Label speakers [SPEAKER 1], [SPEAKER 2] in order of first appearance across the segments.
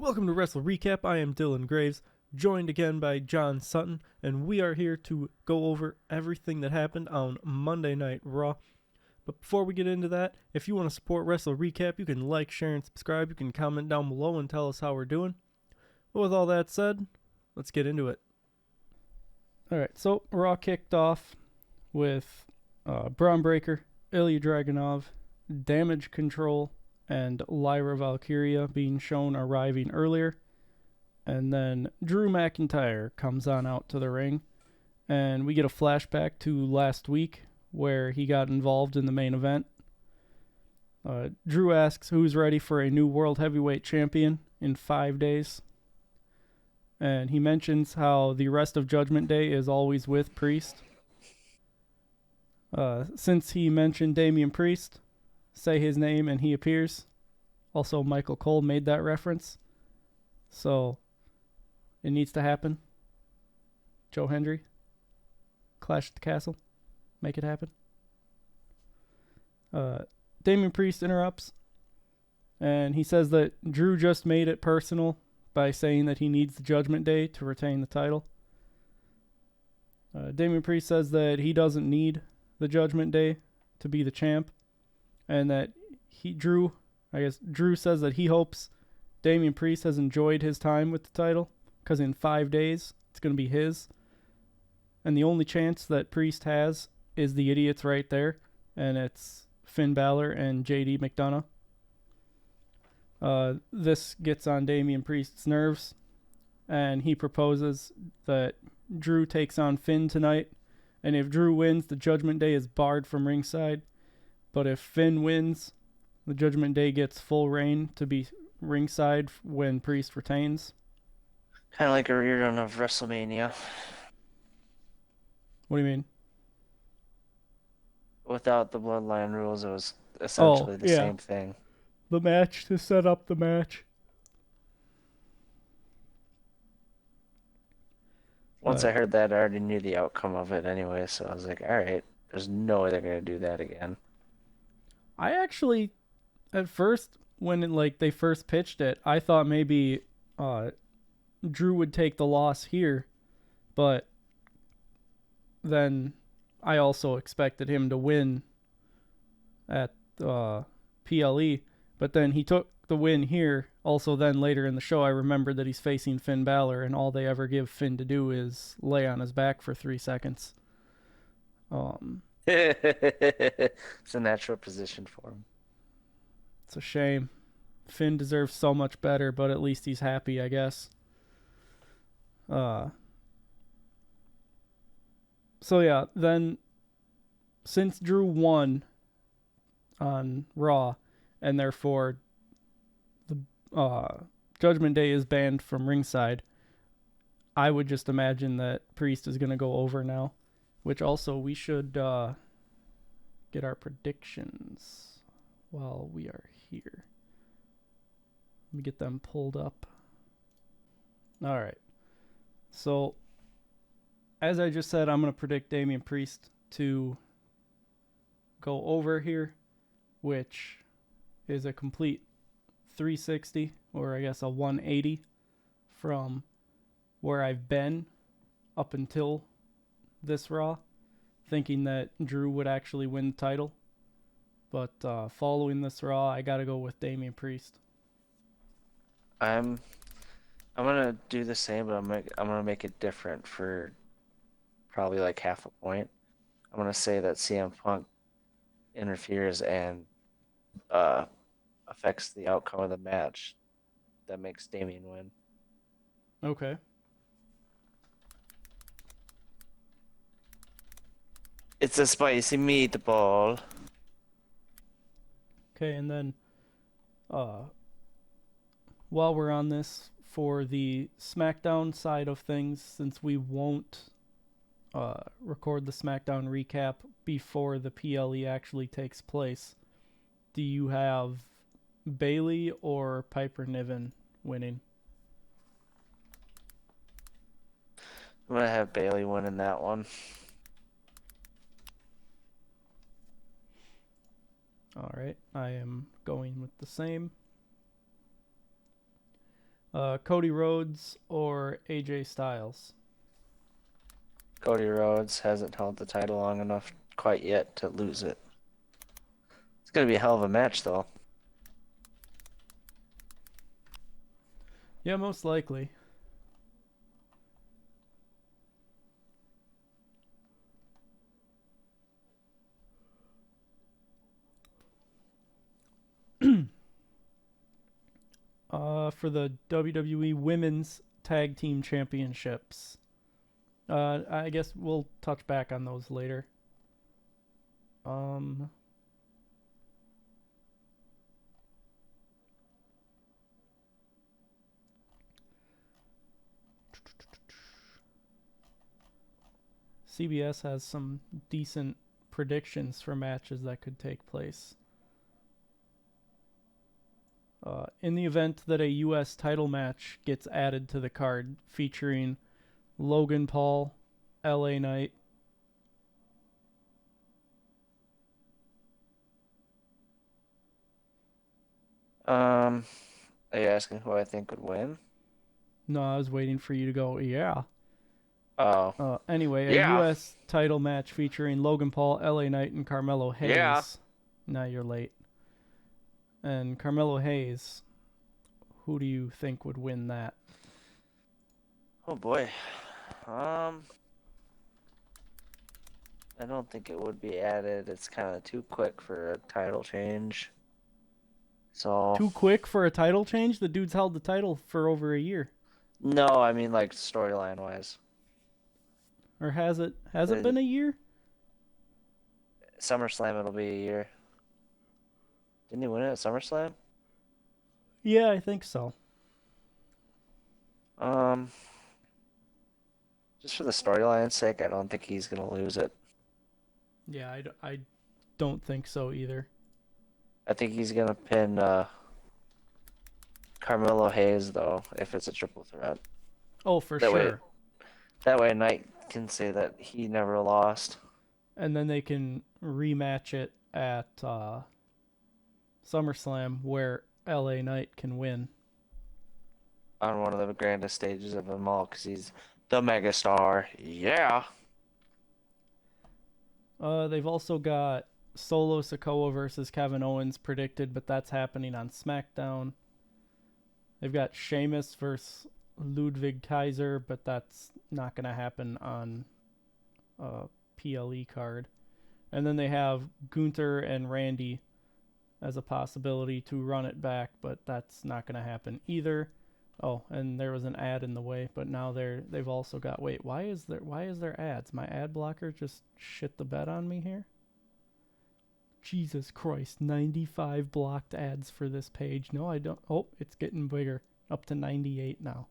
[SPEAKER 1] Welcome to WrestleRecap. I am Dylan Graves, joined again by John Sutton, and we are here to go over everything that happened on Monday Night Raw. But before we get into that, if you want to support WrestleRecap, you can like, share, and subscribe. You can comment down below and tell us how we're doing. But with all that said, let's get into it. Alright, so Raw kicked off with Braun Breaker, Ilya Dragunov, Damage Control, and Lyra Valkyria being shown arriving earlier. And then Drew McIntyre comes on out to the ring. And we get a flashback to last week where he got involved in the main event. Drew asks who's ready for a new World Heavyweight Champion in 5 days. And he mentions how the rest of Judgment Day is always with Priest. Since he mentioned Damian Priest, say his name and he appears. Also, Michael Cole made that reference. So, it needs to happen. Joe Hendry. Clash at the Castle. Make it happen. Damian Priest interrupts. And he says that Drew just made it personal by saying that he needs the Judgment Day to retain the title. Damian Priest says that he doesn't need the Judgment Day to be the champ. And that Drew says that he hopes Damian Priest has enjoyed his time with the title, because in 5 days, it's going to be his. And the only chance that Priest has is the idiots right there, and it's Finn Balor and JD McDonough. This gets on Damian Priest's nerves, and he proposes that Drew takes on Finn tonight, and if Drew wins, the Judgment Day is barred from ringside. But if Finn wins, the Judgment Day gets full reign to be ringside when Priest retains.
[SPEAKER 2] Kind of like a rerun of WrestleMania.
[SPEAKER 1] What do you mean?
[SPEAKER 2] Without the bloodline rules, it was essentially the same thing.
[SPEAKER 1] The match to set up the match.
[SPEAKER 2] Once I heard that, I already knew the outcome of it anyway, so I was like, alright, there's no way they're going to do that again.
[SPEAKER 1] I actually, at first, when they first pitched it, I thought maybe Drew would take the loss here, but then I also expected him to win at PLE, but then he took the win here. Also, then later in the show, I remembered that he's facing Finn Balor, and all they ever give Finn to do is lay on his back for 3 seconds.
[SPEAKER 2] It's a natural position for him.
[SPEAKER 1] It's a shame. Finn deserves so much better, but at least he's happy, I guess. So yeah, then since Drew won on Raw, and therefore the Judgment Day is banned from ringside, I would just imagine that Priest is going to go over now. Which also, we should get our predictions while we are here. Let me get them pulled up. Alright. So, as I just said, I'm going to predict Damian Priest to go over here, which is a complete 360, or I guess a 180 from where I've been up until this Raw, thinking that Drew would actually win the title. But following this Raw, I gotta go with Damian Priest.
[SPEAKER 2] I'm gonna do the same, but I'm gonna make it different for probably like half a point. I'm gonna say that CM Punk interferes and affects the outcome of the match that makes Damian win.
[SPEAKER 1] Okay.
[SPEAKER 2] It's a spicy meatball.
[SPEAKER 1] Okay, and then while we're on this, for the SmackDown side of things, since we won't record the SmackDown recap before the PLE actually takes place, do you have Bayley or Piper Niven winning?
[SPEAKER 2] I'm gonna have Bayley winning that one.
[SPEAKER 1] Alright, I am going with the same. Cody Rhodes or AJ Styles?
[SPEAKER 2] Cody Rhodes hasn't held the title long enough quite yet to lose it. It's gonna be a hell of a match, though.
[SPEAKER 1] Yeah, most likely. For the WWE Women's Tag Team Championships. I guess we'll touch back on those later. CBS has some decent predictions for matches that could take place. In the event that a U.S. title match gets added to the card featuring Logan Paul, LA Knight,
[SPEAKER 2] Are you asking who I think would win?
[SPEAKER 1] no, I was waiting for you to go, yeah.
[SPEAKER 2] Oh,
[SPEAKER 1] Anyway, a
[SPEAKER 2] yeah,
[SPEAKER 1] U.S. title match featuring Logan Paul, LA Knight, and Carmelo Hayes.
[SPEAKER 2] yeah.
[SPEAKER 1] Now you're late. And Carmelo Hayes, who do you think would win that?
[SPEAKER 2] Oh boy. I don't think it would be added. It's kind of too quick for a title change. So
[SPEAKER 1] Too quick for a title change? The dude's held the title for over a year.
[SPEAKER 2] no, I mean like storyline wise.
[SPEAKER 1] Or has it? Has it been a year?
[SPEAKER 2] SummerSlam it'll be a year. Didn't he win it at SummerSlam?
[SPEAKER 1] Yeah, I think so.
[SPEAKER 2] Just for the storyline's sake, I don't think he's gonna lose it.
[SPEAKER 1] Yeah, I don't think so either.
[SPEAKER 2] I think he's gonna pin Carmelo Hayes though, if it's a triple threat.
[SPEAKER 1] Oh, for
[SPEAKER 2] That way-
[SPEAKER 1] sure.
[SPEAKER 2] That way Knight can say that he never lost.
[SPEAKER 1] And then they can rematch it at SummerSlam where LA Knight can win.
[SPEAKER 2] On one of the grandest stages of them all, because he's the megastar. Yeah.
[SPEAKER 1] They've also got Solo Sikoa versus Kevin Owens predicted, but that's happening on SmackDown. They've got Sheamus versus Ludwig Kaiser, but that's not going to happen on PLE card. And then they have Gunther and Randy as a possibility to run it back, but that's not going to happen either. Oh, and there was an ad in the way, but now they've also got, wait, why is there ads? My ad blocker just shit the bed on me here? Jesus Christ, 95 blocked ads for this page. No, I don't. Oh, it's getting bigger. Up to 98 now.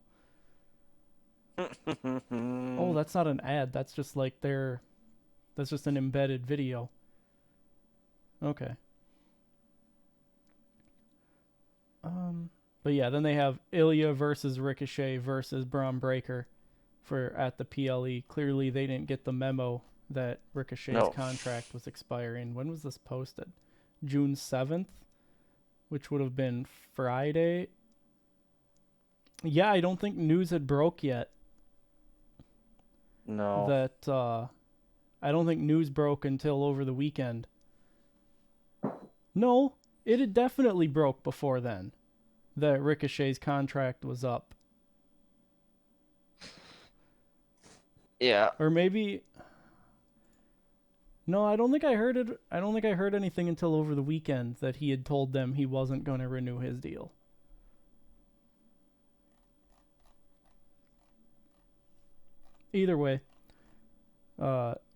[SPEAKER 1] Oh, that's not an ad. That's just like that's just an embedded video. Okay. But yeah, then they have Ilya versus Ricochet versus Braun Breaker at the PLE. Clearly, they didn't get the memo that Ricochet's contract was expiring. When was this posted? June 7th, which would have been Friday. Yeah, I don't think news had broke yet.
[SPEAKER 2] No.
[SPEAKER 1] I don't think news broke until over the weekend. No, it had definitely broke before then that Ricochet's contract was up.
[SPEAKER 2] Yeah.
[SPEAKER 1] Or maybe... No, I don't think I heard it. I don't think I heard anything until over the weekend that he had told them he wasn't going to renew his deal. Either way,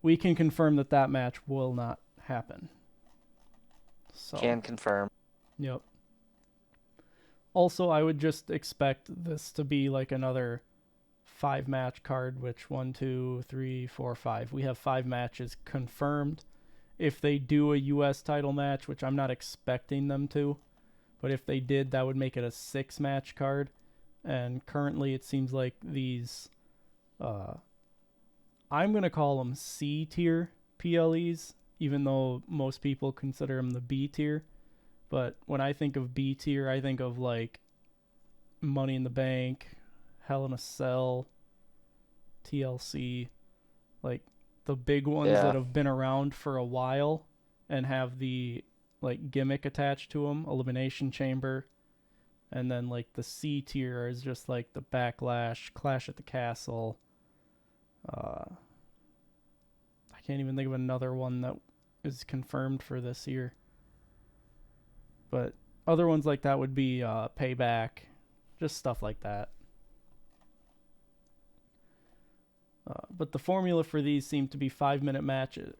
[SPEAKER 1] we can confirm that match will not happen. So,
[SPEAKER 2] Can confirm.
[SPEAKER 1] Yep. Also, I would just expect this to be like another 5-match card, which 1, 2, 3, 4, 5. We have 5 matches confirmed. If they do a U.S. title match, which I'm not expecting them to, but if they did, that would make it a 6-match card. And currently, it seems like these, I'm going to call them C-tier PLEs, even though most people consider them the B-tier. But when I think of B-tier, I think of like Money in the Bank, Hell in a Cell, TLC, like the big ones that have been around for a while and have the like gimmick attached to them, Elimination Chamber, and then like the C tier is just like the Backlash, Clash at the Castle. I can't even think of another one that is confirmed for this year. But other ones like that would be Payback, just stuff like that. But the formula for these seem to be 5-minute matches,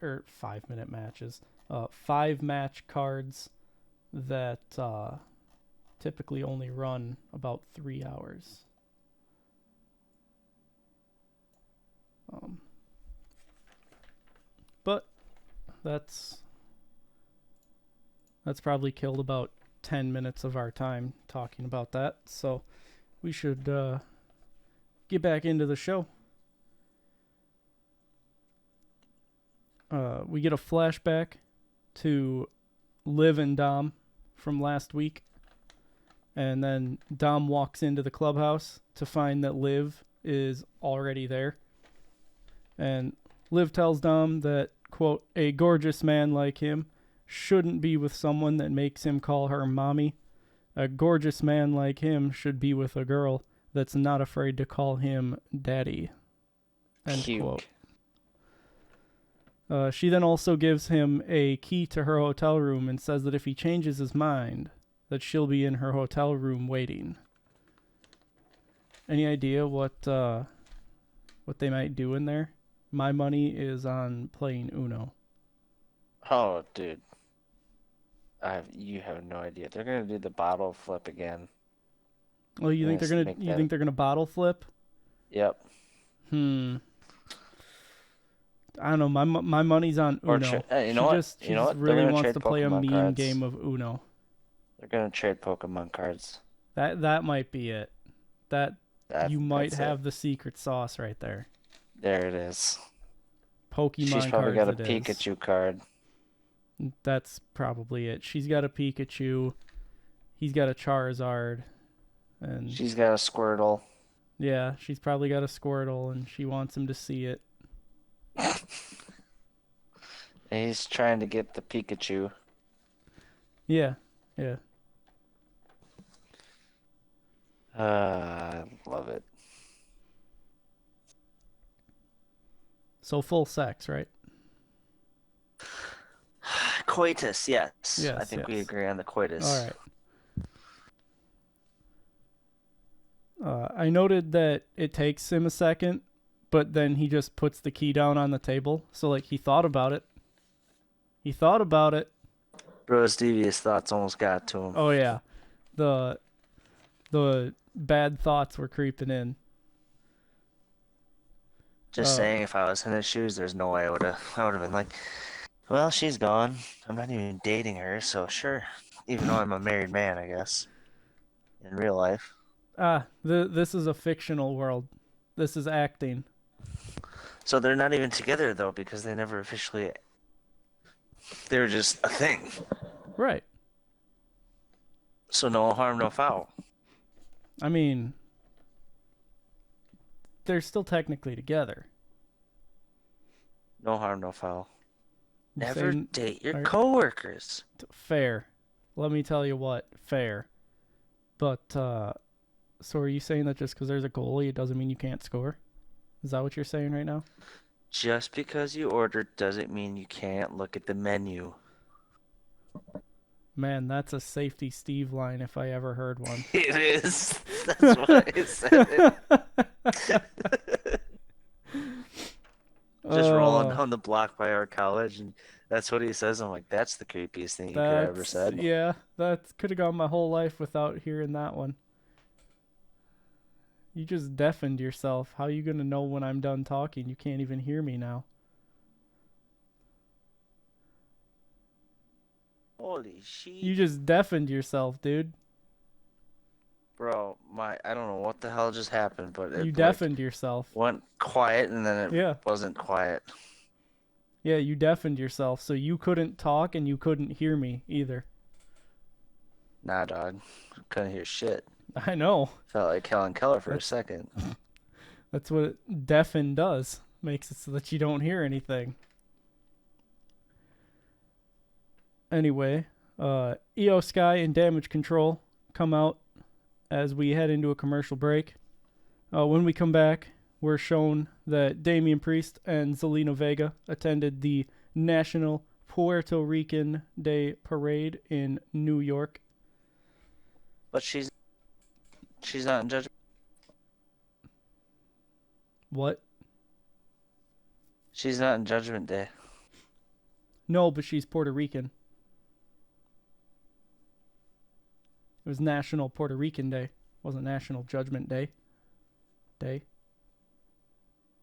[SPEAKER 1] 5-match cards that typically only run about 3 hours. But that's probably killed about 10 minutes of our time talking about that. So we should get back into the show. We get a flashback to Liv and Dom from last week. And then Dom walks into the clubhouse to find that Liv is already there. And Liv tells Dom that, quote, a gorgeous man like him shouldn't be with someone that makes him call her mommy. A gorgeous man like him should be with a girl that's not afraid to call him daddy. End
[SPEAKER 2] Cute.
[SPEAKER 1] quote. She then also gives him a key to her hotel room and says that if he changes his mind, that she'll be in her hotel room waiting. Any idea what they might do in there? My money is on playing Uno.
[SPEAKER 2] Oh, dude. You have no idea. They're gonna do the bottle flip again.
[SPEAKER 1] Oh, you think they're gonna bottle flip?
[SPEAKER 2] Yep.
[SPEAKER 1] I don't know. My money's on Uno. She just really wants to play a meme game of Uno.
[SPEAKER 2] They're gonna trade Pokemon cards.
[SPEAKER 1] That might be it. You might have the secret sauce right there.
[SPEAKER 2] There it is.
[SPEAKER 1] Pokemon cards.
[SPEAKER 2] She's probably got a Pikachu card.
[SPEAKER 1] That's probably it. She's got a Pikachu. He's got a Charizard. And
[SPEAKER 2] she's got a Squirtle.
[SPEAKER 1] Yeah, she's probably got a Squirtle, and she wants him to see it.
[SPEAKER 2] And he's trying to get the Pikachu.
[SPEAKER 1] Yeah.
[SPEAKER 2] I love it.
[SPEAKER 1] So full sex, right?
[SPEAKER 2] Coitus, yes. I think we agree on the coitus.
[SPEAKER 1] All right. I noted that it takes him a second, but then he just puts the key down on the table. So, like, he thought about it.
[SPEAKER 2] Bro's devious thoughts almost got to him.
[SPEAKER 1] Oh, yeah. The bad thoughts were creeping in.
[SPEAKER 2] Just saying, if I was in his shoes, there's no way I would have been like, well, she's gone. I'm not even dating her, so sure. Even though I'm a married man, I guess. In real life.
[SPEAKER 1] This is a fictional world. This is acting.
[SPEAKER 2] So they're not even together, though, because they never officially... They were just a thing.
[SPEAKER 1] Right.
[SPEAKER 2] So no harm, no foul.
[SPEAKER 1] I mean, they're still technically together.
[SPEAKER 2] No harm, no foul. Never date your coworkers.
[SPEAKER 1] Fair. Let me tell you what, fair. But, so are you saying that just because there's a goalie, it doesn't mean you can't score? Is that what you're saying right now?
[SPEAKER 2] Just because you ordered doesn't mean you can't look at the menu.
[SPEAKER 1] Man, that's a Safety Steve line if I ever heard one.
[SPEAKER 2] It is. That's why I said it. Just rolling down the block by our college, and that's what he says. I'm like, that's the creepiest thing you could have ever said.
[SPEAKER 1] Yeah, that could have gone my whole life without hearing that one. You just deafened yourself. How are you going to know when I'm done talking? You can't even hear me now.
[SPEAKER 2] Holy shit.
[SPEAKER 1] You just deafened yourself, dude.
[SPEAKER 2] Bro, I don't know what the hell just happened, but
[SPEAKER 1] you deafened yourself.
[SPEAKER 2] Went quiet, and then it wasn't quiet.
[SPEAKER 1] Yeah, you deafened yourself, so you couldn't talk and you couldn't hear me either.
[SPEAKER 2] Nah, dog. Couldn't hear shit.
[SPEAKER 1] I know.
[SPEAKER 2] Felt like Helen Keller for a second.
[SPEAKER 1] That's what it deafen does. Makes it so that you don't hear anything. Anyway, EO Sky and Damage Control come out as we head into a commercial break. When we come back, we're shown that Damian Priest and Zelina Vega attended the National Puerto Rican Day Parade in New York.
[SPEAKER 2] But she's not in Judgment.
[SPEAKER 1] What?
[SPEAKER 2] She's not in Judgment Day.
[SPEAKER 1] No, but she's Puerto Rican. It was National Puerto Rican Day. It wasn't National Judgment Day.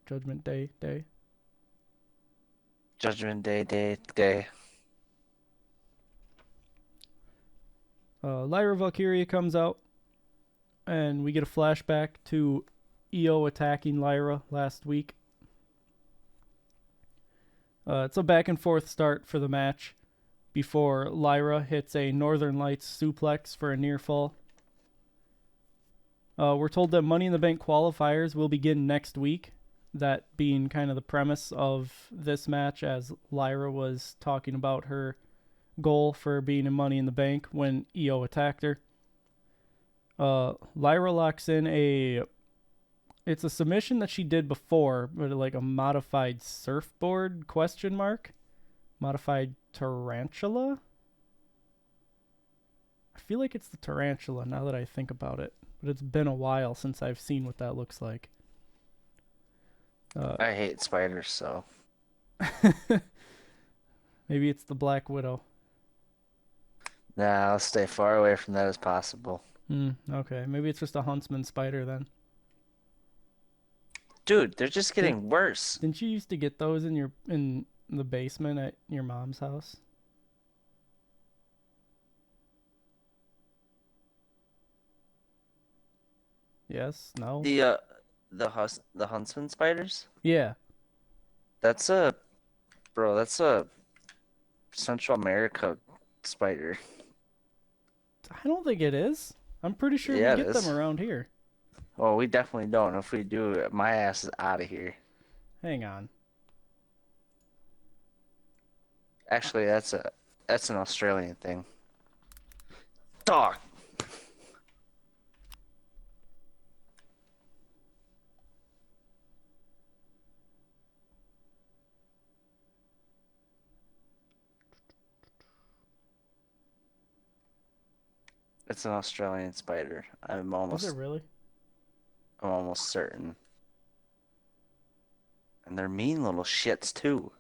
[SPEAKER 1] Judgment Day.
[SPEAKER 2] Judgment Day.
[SPEAKER 1] Lyra Valkyria comes out, and we get a flashback to EO attacking Lyra last week. It's a back and forth start for the match before Lyra hits a Northern Lights suplex for a near fall. We're told that Money in the Bank qualifiers will begin next week, that being kind of the premise of this match, as Lyra was talking about her goal for being in Money in the Bank when EO attacked her. Lyra locks in it's a submission that she did before, but like a modified surfboard ? Modified tarantula? I feel like it's the tarantula now that I think about it, but it's been a while since I've seen what that looks like.
[SPEAKER 2] I hate spiders, so.
[SPEAKER 1] Maybe it's the Black Widow.
[SPEAKER 2] Nah, I'll stay far away from that as possible.
[SPEAKER 1] Okay, maybe it's just a huntsman spider then.
[SPEAKER 2] Dude, they're just getting worse.
[SPEAKER 1] Didn't you used to get those in the basement at your mom's house? Yes? No?
[SPEAKER 2] The huntsman spiders?
[SPEAKER 1] Yeah.
[SPEAKER 2] That's a Central America spider.
[SPEAKER 1] I don't think it is. I'm pretty sure
[SPEAKER 2] Yeah,
[SPEAKER 1] we
[SPEAKER 2] it
[SPEAKER 1] get
[SPEAKER 2] is.
[SPEAKER 1] them around here.
[SPEAKER 2] Well, we definitely don't. If we do, my ass is out of here.
[SPEAKER 1] Hang on.
[SPEAKER 2] Actually, that's an Australian thing. Dog. It's an Australian spider.
[SPEAKER 1] Is it really?
[SPEAKER 2] I'm almost certain. And they're mean little shits too.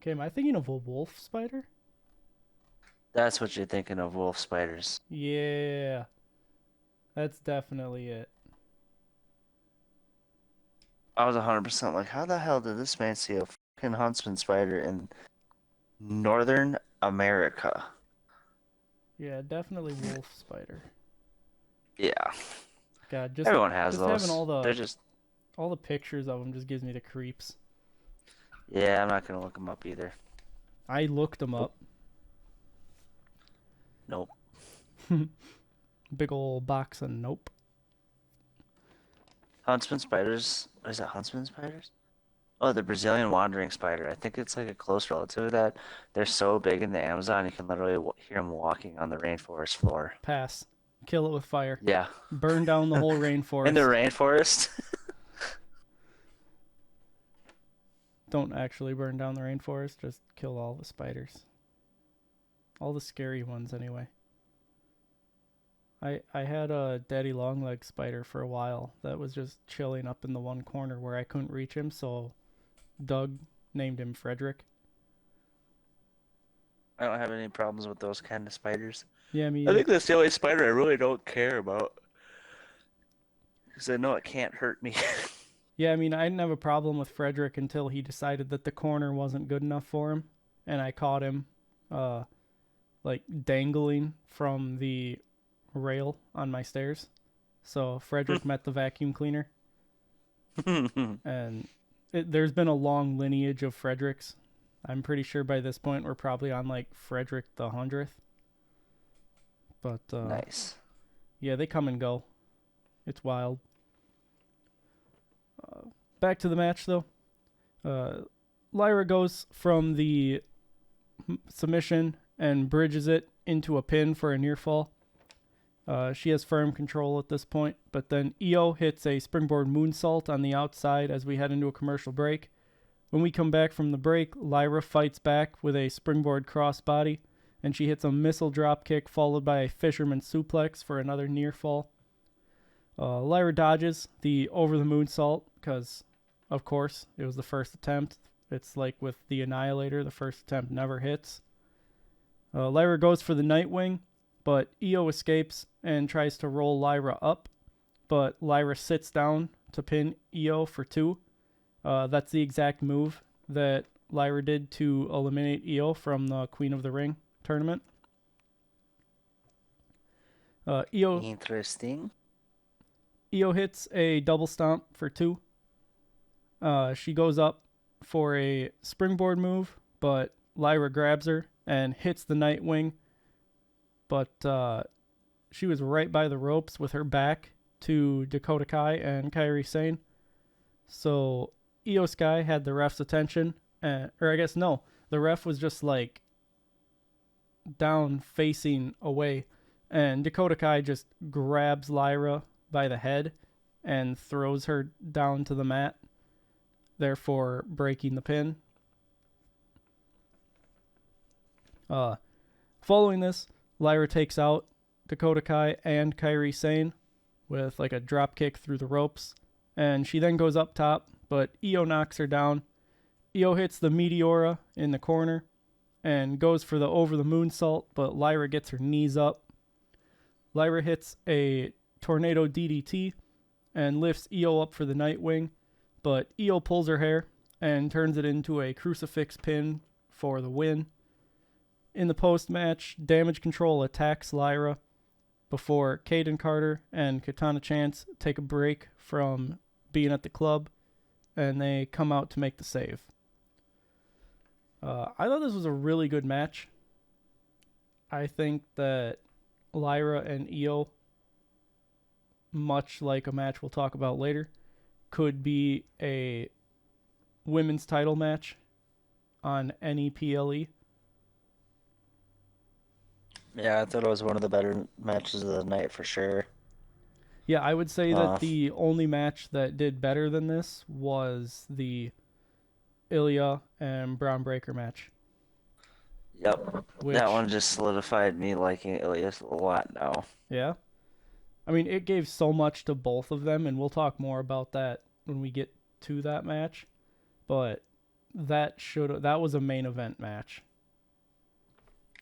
[SPEAKER 1] Okay, am I thinking of a wolf spider?
[SPEAKER 2] That's what you're thinking of, wolf spiders.
[SPEAKER 1] Yeah. That's definitely it.
[SPEAKER 2] I was 100% like, how the hell did this man see a fucking huntsman spider in Northern America?
[SPEAKER 1] Yeah, definitely wolf spider.
[SPEAKER 2] Yeah.
[SPEAKER 1] God, just
[SPEAKER 2] Everyone has those.
[SPEAKER 1] having all the pictures of them just gives me the creeps.
[SPEAKER 2] Yeah, I'm not gonna look them up either.
[SPEAKER 1] I looked them up.
[SPEAKER 2] Nope.
[SPEAKER 1] Big old box of nope.
[SPEAKER 2] Huntsman spiders. What is that? Huntsman spiders? Oh, the Brazilian wandering spider. I think it's like a close relative of that. They're so big in the Amazon, you can literally hear them walking on the rainforest floor.
[SPEAKER 1] Pass. Kill it with fire.
[SPEAKER 2] Yeah.
[SPEAKER 1] Burn down the whole rainforest.
[SPEAKER 2] In the rainforest?
[SPEAKER 1] Don't actually burn down the rainforest. Just kill all the spiders. All the scary ones, anyway. I had a daddy longleg spider for a while that was just chilling up in the one corner where I couldn't reach him, so Doug named him Frederick.
[SPEAKER 2] I don't have any problems with those kind of spiders.
[SPEAKER 1] Yeah, me
[SPEAKER 2] I think that's the only spider I really don't care about. Because I know it can't hurt me.
[SPEAKER 1] Yeah, I mean, I didn't have a problem with Frederick until he decided that the corner wasn't good enough for him, and I caught him, like, dangling from the rail on my stairs. So Frederick met the vacuum cleaner. And there's been a long lineage of Fredericks I'm pretty sure by this point we're probably on like Frederick the 100th. But
[SPEAKER 2] Nice.
[SPEAKER 1] yeah, they come and go. It's wild. Back to the match though. Lyra goes from the submission and bridges it into a pin for a near fall. She has firm control at this point, but then Io hits a springboard moonsault on the outside as we head into a commercial break. When we come back from the break, Lyra fights back with a springboard crossbody, and she hits a missile drop kick followed by a fisherman suplex for another near fall. Lyra dodges the over the moonsault because, of course, it was the first attempt. It's like with the Annihilator, the first attempt never hits. Lyra goes for the Nightwing, but Io escapes and tries to roll Lyra up, but Lyra sits down to pin Io for 2. That's the exact move that Lyra did to eliminate Io from the Queen of the Ring tournament.
[SPEAKER 2] Interesting.
[SPEAKER 1] Io hits a double stomp for 2. She goes up for a springboard move, but Lyra grabs her and hits the Nightwing. But she was right by the ropes with her back to Dakota Kai and Kairi Sane. So Io Sky had the ref's attention. Or I guess no, the ref was just like down facing away. And Dakota Kai just grabs Lyra by the head and throws her down to the mat, therefore breaking the pin. Following this, Lyra takes out Dakota Kai and Kairi Sane with like a drop kick through the ropes, and she then goes up top, but Io knocks her down. Io hits the Meteora in the corner and goes for the over the moonsault, but Lyra gets her knees up. Lyra hits a tornado DDT and lifts Io up for the Nightwing, but Io pulls her hair and turns it into a crucifix pin for the win. In the post-match, Damage Control attacks Lyra before Kaden Carter and Katana Chance take a break from being at the club, and they come out to make the save. I thought this was a really good match. I think that Lyra and Io, much like a match we'll talk about later, could be a women's title match on any PLE.
[SPEAKER 2] Yeah, I thought it was one of the better matches of the night for sure.
[SPEAKER 1] Yeah, I would say that the only match that did better than this was the Ilya and Braun Breaker match.
[SPEAKER 2] Yep. That one just solidified me liking Ilias a lot now.
[SPEAKER 1] Yeah. I mean, it gave so much to both of them, and we'll talk more about that when we get to that match. But that was a main event match.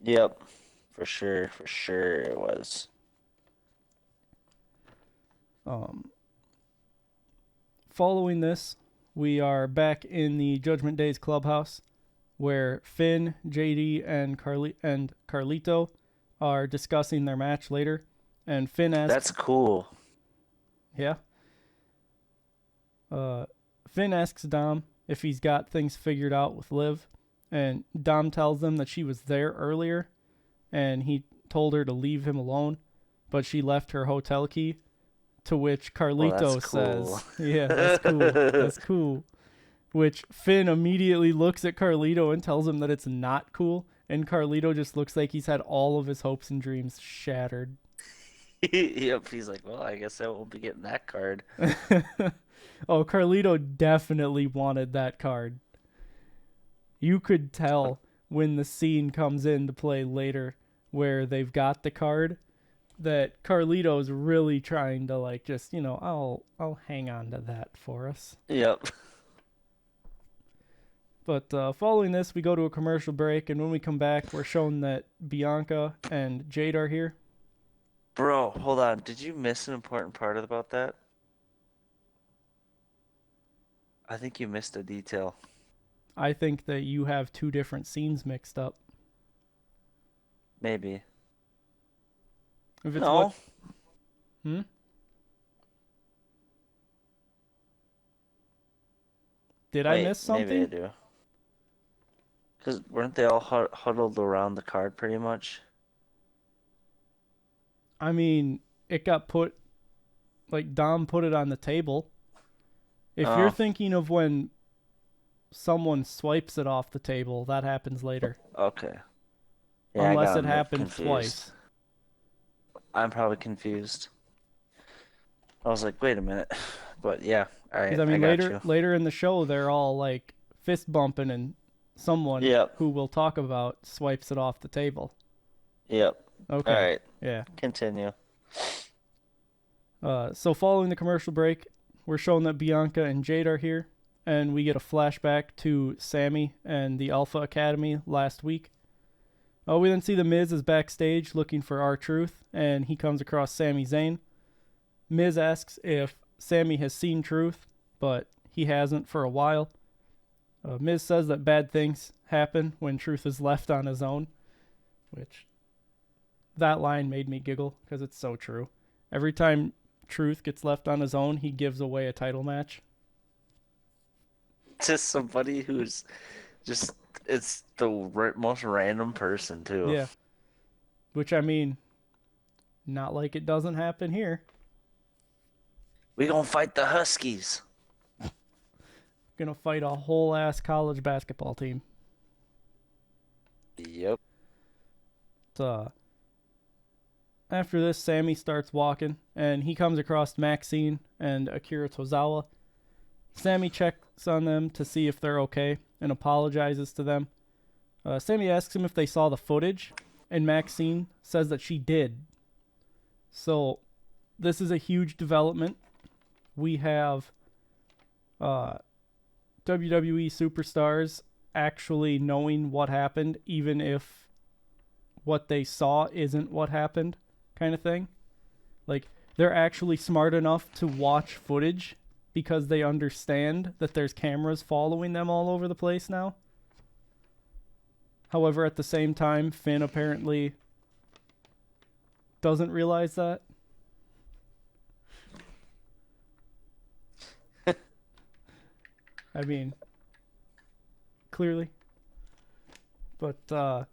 [SPEAKER 2] Yep. For sure it was.
[SPEAKER 1] Following this, we are back in the Judgment Days clubhouse, where Finn, JD, and Carlito are discussing their match later. And Finn asks...
[SPEAKER 2] That's cool.
[SPEAKER 1] Yeah. Finn asks Dom if he's got things figured out with Liv, and Dom tells them that she was there earlier, and he told her to leave him alone, but she left her hotel key, to which Carlito says... Yeah, that's cool. That's cool. Which Finn immediately looks at Carlito and tells him that it's not cool, and Carlito just looks like he's had all of his hopes and dreams shattered.
[SPEAKER 2] Yep, he's like, well, I guess I won't be getting that card.
[SPEAKER 1] Oh, Carlito definitely wanted that card. You could tell when the scene comes into play later where they've got the card that Carlito's really trying to like just, I'll hang on to that for us.
[SPEAKER 2] Yep.
[SPEAKER 1] But following this, we go to a commercial break, and when we come back, we're shown that Bianca and Jade are here.
[SPEAKER 2] Bro, hold on. Did you miss an important part about that? I think you missed a detail.
[SPEAKER 1] I think that you have two different scenes mixed up.
[SPEAKER 2] Maybe.
[SPEAKER 1] If it's
[SPEAKER 2] no.
[SPEAKER 1] Did I miss something?
[SPEAKER 2] Maybe I do. Because weren't they all huddled around the card pretty much?
[SPEAKER 1] I mean, it got put, like, Dom put it on the table. If you're
[SPEAKER 2] Oh,
[SPEAKER 1] thinking of when someone swipes it off the table, that happens later.
[SPEAKER 2] okay. Yeah, I
[SPEAKER 1] Unless
[SPEAKER 2] got
[SPEAKER 1] it
[SPEAKER 2] them
[SPEAKER 1] happens
[SPEAKER 2] confused.
[SPEAKER 1] twice.
[SPEAKER 2] I'm probably confused. I was like, wait a minute. But yeah, all
[SPEAKER 1] Because,
[SPEAKER 2] right,
[SPEAKER 1] I
[SPEAKER 2] I
[SPEAKER 1] mean,
[SPEAKER 2] got
[SPEAKER 1] later
[SPEAKER 2] you.
[SPEAKER 1] later in the show, they're all, like, fist bumping and someone
[SPEAKER 2] Yep,
[SPEAKER 1] who we'll talk about swipes it off the table.
[SPEAKER 2] yep. All
[SPEAKER 1] Okay.
[SPEAKER 2] right,
[SPEAKER 1] Yeah.
[SPEAKER 2] continue.
[SPEAKER 1] So following the commercial break, we're shown that Bianca and Jade are here, and we get a flashback to Sammy and the Alpha Academy last week. We then see the Miz is backstage looking for R-Truth, and he comes across Sami Zayn. Miz asks if Sammy has seen Truth, but he hasn't for a while. Miz says that bad things happen when Truth is left on his own, which that line made me giggle because it's so true. Every time Truth gets left on his own, he gives away a title match.
[SPEAKER 2] Just somebody who's just, it's the most random person, too.
[SPEAKER 1] Yeah, which I mean, not like it doesn't happen here.
[SPEAKER 2] We gonna fight the Huskies.
[SPEAKER 1] Gonna fight a whole ass college basketball team.
[SPEAKER 2] Yep.
[SPEAKER 1] After this, Sammy starts walking, and he comes across Maxine and Akira Tozawa. Sammy checks on them to see if they're okay and apologizes to them. Sammy asks him if they saw the footage, and Maxine says that she did. So, this is a huge development. We have WWE superstars actually knowing what happened, even if what they saw isn't what happened, kind of thing. Like, they're actually smart enough to watch footage because they understand that there's cameras following them all over the place now. However, at the same time, Finn apparently doesn't realize that. I mean, clearly. But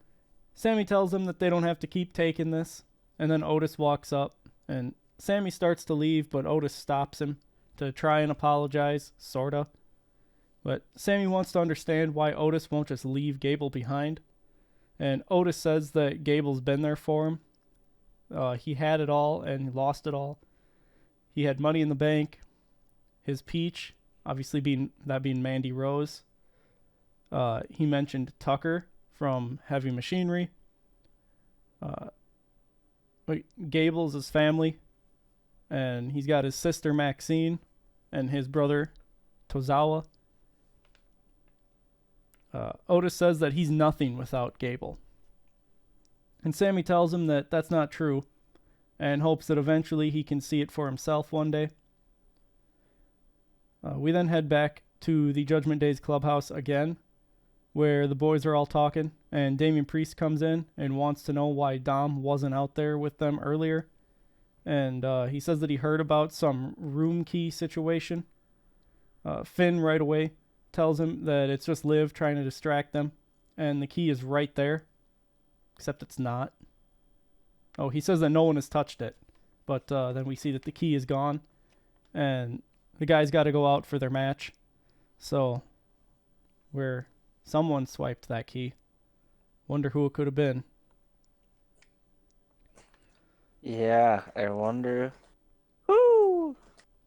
[SPEAKER 1] Sammy tells them that they don't have to keep taking this. And then Otis walks up, and Sammy starts to leave, but Otis stops him to try and apologize, sorta. But Sammy wants to understand why Otis won't just leave Gable behind. And Otis says that Gable's been there for him. He had it all, and he lost it all. He had money in the bank. His peach, obviously being Mandy Rose. He mentioned Tucker from Heavy Machinery. Gable's his family, and he's got his sister Maxine and his brother Tozawa. Otis says that he's nothing without Gable. And Sammy tells him that that's not true, and hopes that eventually he can see it for himself one day. We then head back to the Judgment Day's clubhouse again, where the boys are all talking, and Damian Priest comes in and wants to know why Dom wasn't out there with them earlier. And he says that he heard about some room key situation. Finn right away tells him that it's just Liv trying to distract them, and the key is right there, except it's not. Oh, he says that no one has touched it, but then we see that the key is gone, and the guys got to go out for their match. So, someone swiped that key. Wonder who it could have been.
[SPEAKER 2] Yeah, I wonder. Woo!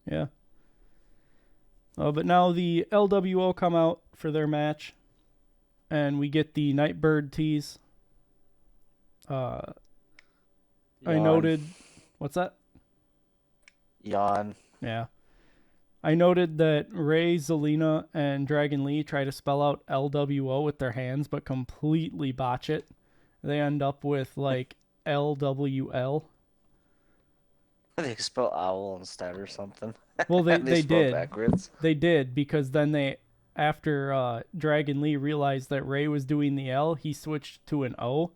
[SPEAKER 1] Yeah. But now the LWO come out for their match, and we get the Nightbird tease. I noted... What's that?
[SPEAKER 2] Yawn.
[SPEAKER 1] Yeah. I noted that Ray, Zelina, and Dragon Lee try to spell out LWO with their hands, but completely botch it. They end up with, like, LWL.
[SPEAKER 2] They spell owl instead or something.
[SPEAKER 1] Well, they
[SPEAKER 2] spell
[SPEAKER 1] did.
[SPEAKER 2] Backwards.
[SPEAKER 1] They did, because then after Dragon Lee realized that Ray was doing the L, he switched to an O,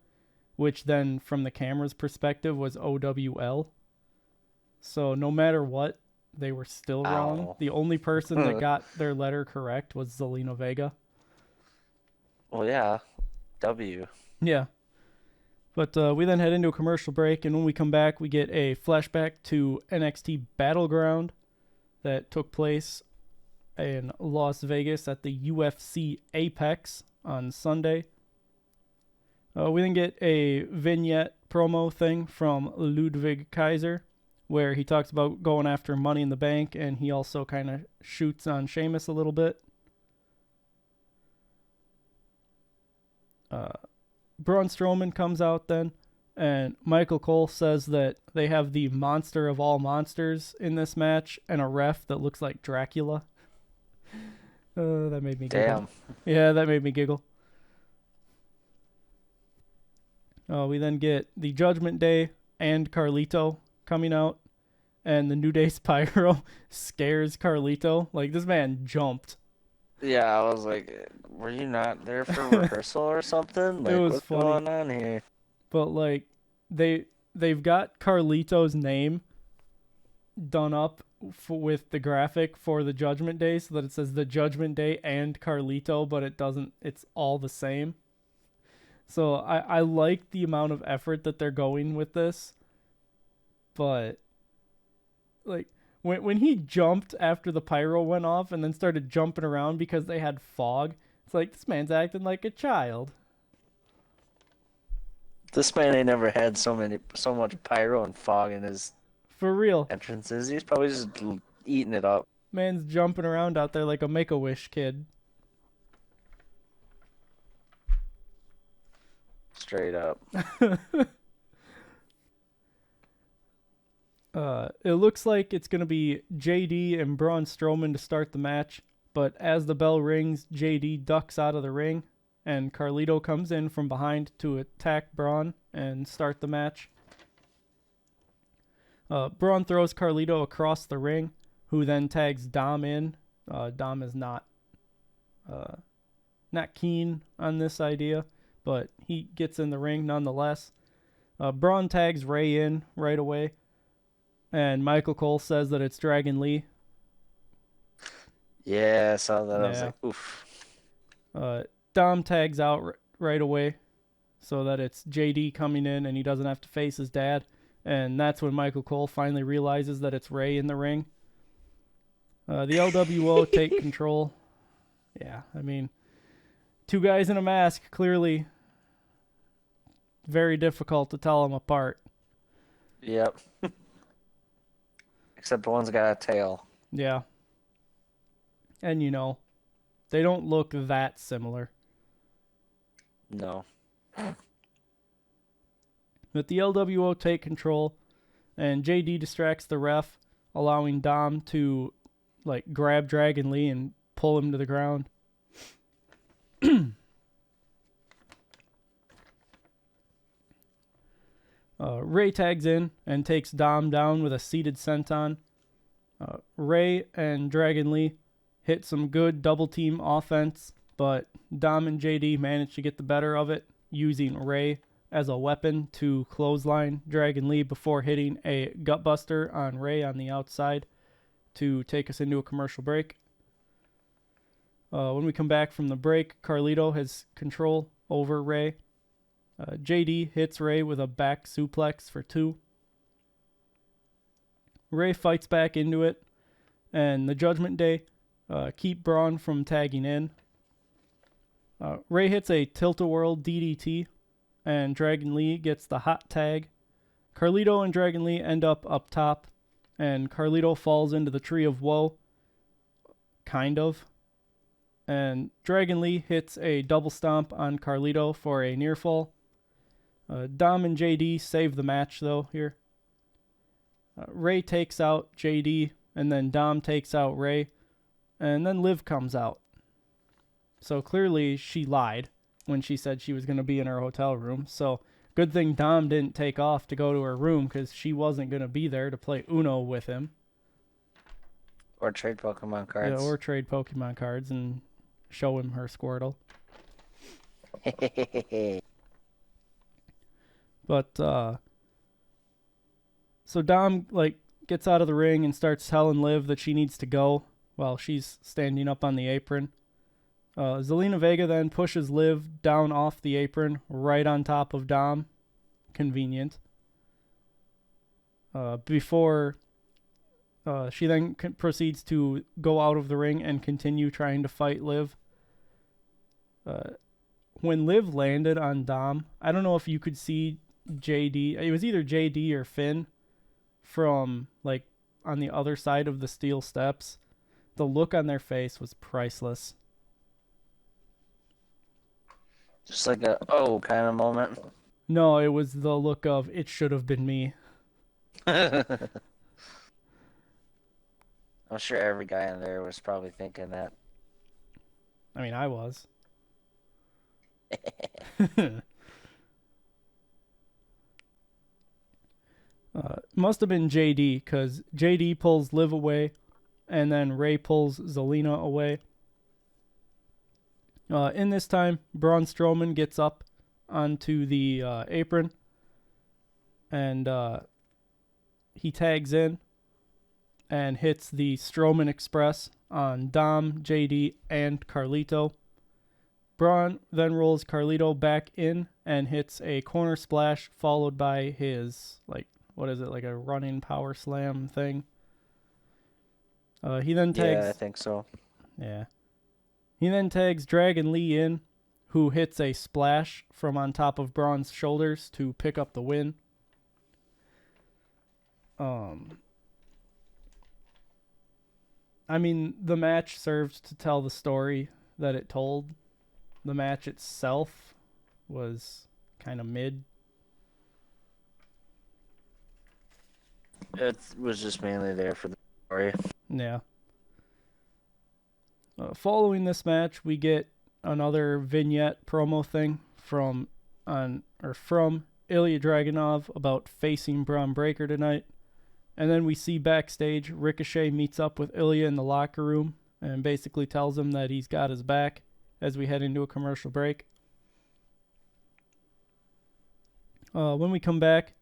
[SPEAKER 1] which then, from the camera's perspective, was OWL. So no matter what, they were still wrong. The only person that got their letter correct was Zelina Vega.
[SPEAKER 2] Well, yeah, W.
[SPEAKER 1] Yeah. But we then head into a commercial break, and when we come back, we get a flashback to NXT Battleground that took place in Las Vegas at the UFC Apex on Sunday. We then get a vignette promo thing from Ludwig Kaiser, where he talks about going after Money in the Bank, and he also kind of shoots on Sheamus a little bit. Braun Strowman comes out then, and Michael Cole says that they have the monster of all monsters in this match and a ref that looks like Dracula. That made me giggle.
[SPEAKER 2] Damn.
[SPEAKER 1] Yeah, that made me giggle. We then get the Judgment Day and Carlito coming out, and the New Day's Pyro scares Carlito. Like, this man jumped.
[SPEAKER 2] Yeah, I was like, were you not there for rehearsal or something? Like,
[SPEAKER 1] was
[SPEAKER 2] what's
[SPEAKER 1] funny.
[SPEAKER 2] going on here?
[SPEAKER 1] But like they've got Carlito's name done up with the graphic for the Judgment Day, so that it says the Judgment Day and Carlito, but it doesn't. It's all the same. So I like the amount of effort that they're going with this, but like when he jumped after the pyro went off and then started jumping around because they had fog, it's like, this man's acting like a child.
[SPEAKER 2] This man ain't never had so much pyro and fog in his
[SPEAKER 1] For real.
[SPEAKER 2] entrances. He's probably just eating it up.
[SPEAKER 1] Man's jumping around out there like a Make-A-Wish kid.
[SPEAKER 2] Straight up.
[SPEAKER 1] It looks like it's going to be JD and Braun Strowman to start the match, but as the bell rings, JD ducks out of the ring, and Carlito comes in from behind to attack Braun and start the match. Braun throws Carlito across the ring, who then tags Dom in. Dom is not keen on this idea, but he gets in the ring nonetheless. Braun tags Ray in right away, and Michael Cole says that it's Dragon Lee.
[SPEAKER 2] Yeah, I saw that. I was like, oof.
[SPEAKER 1] Dom tags out right away so that it's JD coming in and he doesn't have to face his dad. And that's when Michael Cole finally realizes that it's Ray in the ring. The LWO take control. Yeah, I mean, two guys in a mask, clearly very difficult to tell them apart.
[SPEAKER 2] Yep. Except one's got a tail.
[SPEAKER 1] Yeah. And, you know, they don't look that similar.
[SPEAKER 2] No.
[SPEAKER 1] But the LWO take control, and JD distracts the ref, allowing Dom to, like, grab Dragon Lee and pull him to the ground. Ray tags in and takes Dom down with a seated senton. Ray and Dragon Lee hit some good double team offense, but Dom and JD managed to get the better of it, using Ray as a weapon to clothesline Dragon Lee before hitting a gutbuster on Ray on the outside to take us into a commercial break. When we come back from the break, Carlito has control over Ray. JD hits Ray with a back suplex for 2. Ray fights back into it, and the Judgment Day keep Braun from tagging in. Ray hits a tilt-a-whirl DDT, and Dragon Lee gets the hot tag. Carlito and Dragon Lee end up top, and Carlito falls into the Tree of Woe, kind of. And Dragon Lee hits a double stomp on Carlito for a near fall. Dom and JD save the match, though, here. Ray takes out JD, and then Dom takes out Ray, and then Liv comes out. So clearly she lied when she said she was going to be in her hotel room. So good thing Dom didn't take off to go to her room, because she wasn't going to be there to play Uno with him.
[SPEAKER 2] Or trade Pokemon cards.
[SPEAKER 1] Yeah, or trade Pokemon cards and show him her Squirtle. But, so Dom, like, gets out of the ring and starts telling Liv that she needs to go while she's standing up on the apron. Zelina Vega then pushes Liv down off the apron, right on top of Dom. Convenient. Before she then proceeds to go out of the ring and continue trying to fight Liv. When Liv landed on Dom, I don't know if you could see JD. It was either JD or Finn from like on the other side of the steel steps. The look on their face was priceless.
[SPEAKER 2] Just like a oh kind of moment.
[SPEAKER 1] No, it was the look of it should have been me.
[SPEAKER 2] I'm sure every guy in there was probably thinking that.
[SPEAKER 1] I mean, I was. Must have been JD, because JD pulls Liv away, and then Ray pulls Zelina away. In this time, Braun Strowman gets up onto the apron, and he tags in and hits the Strowman Express on Dom, JD, and Carlito. Braun then rolls Carlito back in and hits a corner splash, followed by his, like a running power slam thing. He then tags...
[SPEAKER 2] Yeah, I think so.
[SPEAKER 1] Yeah. He then tags Dragon Lee in, who hits a splash from on top of Braun's shoulders to pick up the win. I mean, the match served to tell the story that it told. The match itself was kind of mid.
[SPEAKER 2] It was just mainly there for the story.
[SPEAKER 1] Yeah. Following this match, we get another vignette promo thing from Ilya Dragunov about facing Braun Breaker tonight. And then we see backstage, Ricochet meets up with Ilya in the locker room and basically tells him that he's got his back as we head into a commercial break. When we come back,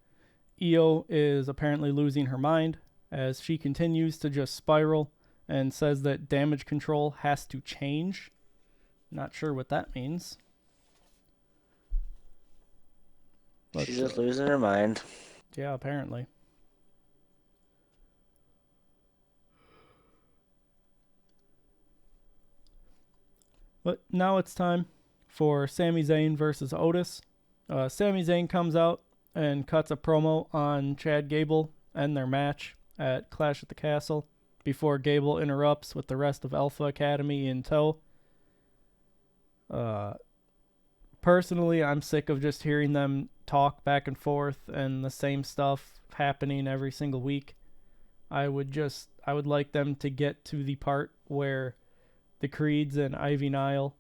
[SPEAKER 1] Io is apparently losing her mind as she continues to just spiral and says that damage control has to change. Not sure what that means. But,
[SPEAKER 2] she's just losing her mind.
[SPEAKER 1] Yeah, apparently. But now it's time for Sami Zayn versus Otis. Sami Zayn comes out and cuts a promo on Chad Gable and their match at Clash at the Castle before Gable interrupts with the rest of Alpha Academy in tow. Personally, I'm sick of just hearing them talk back and forth and the same stuff happening every single week. I would like them to get to the part where the Creeds and Ivy Nile